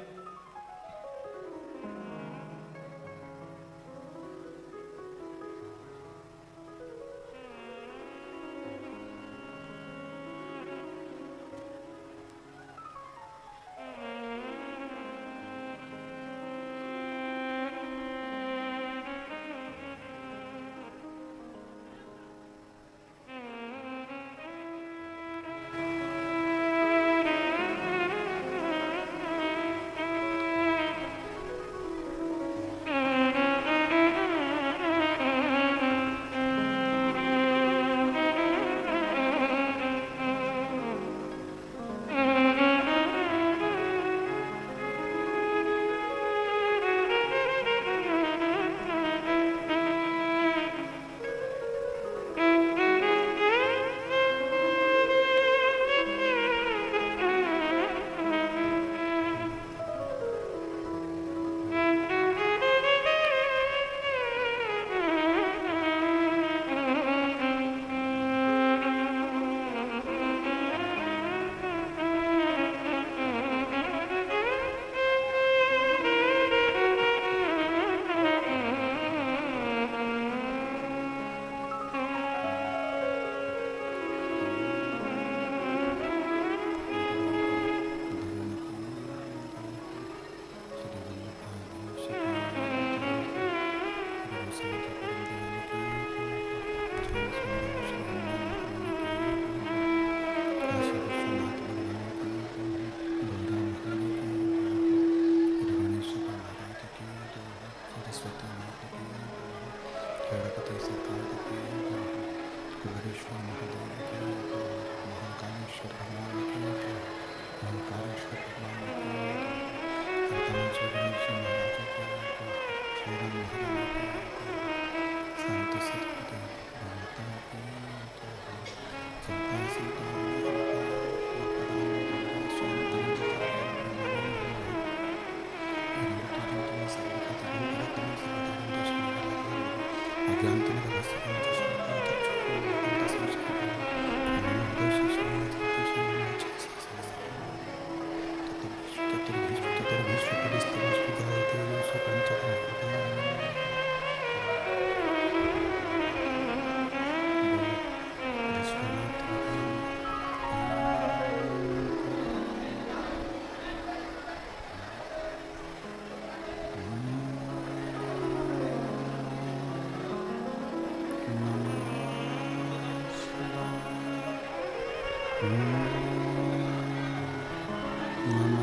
नमः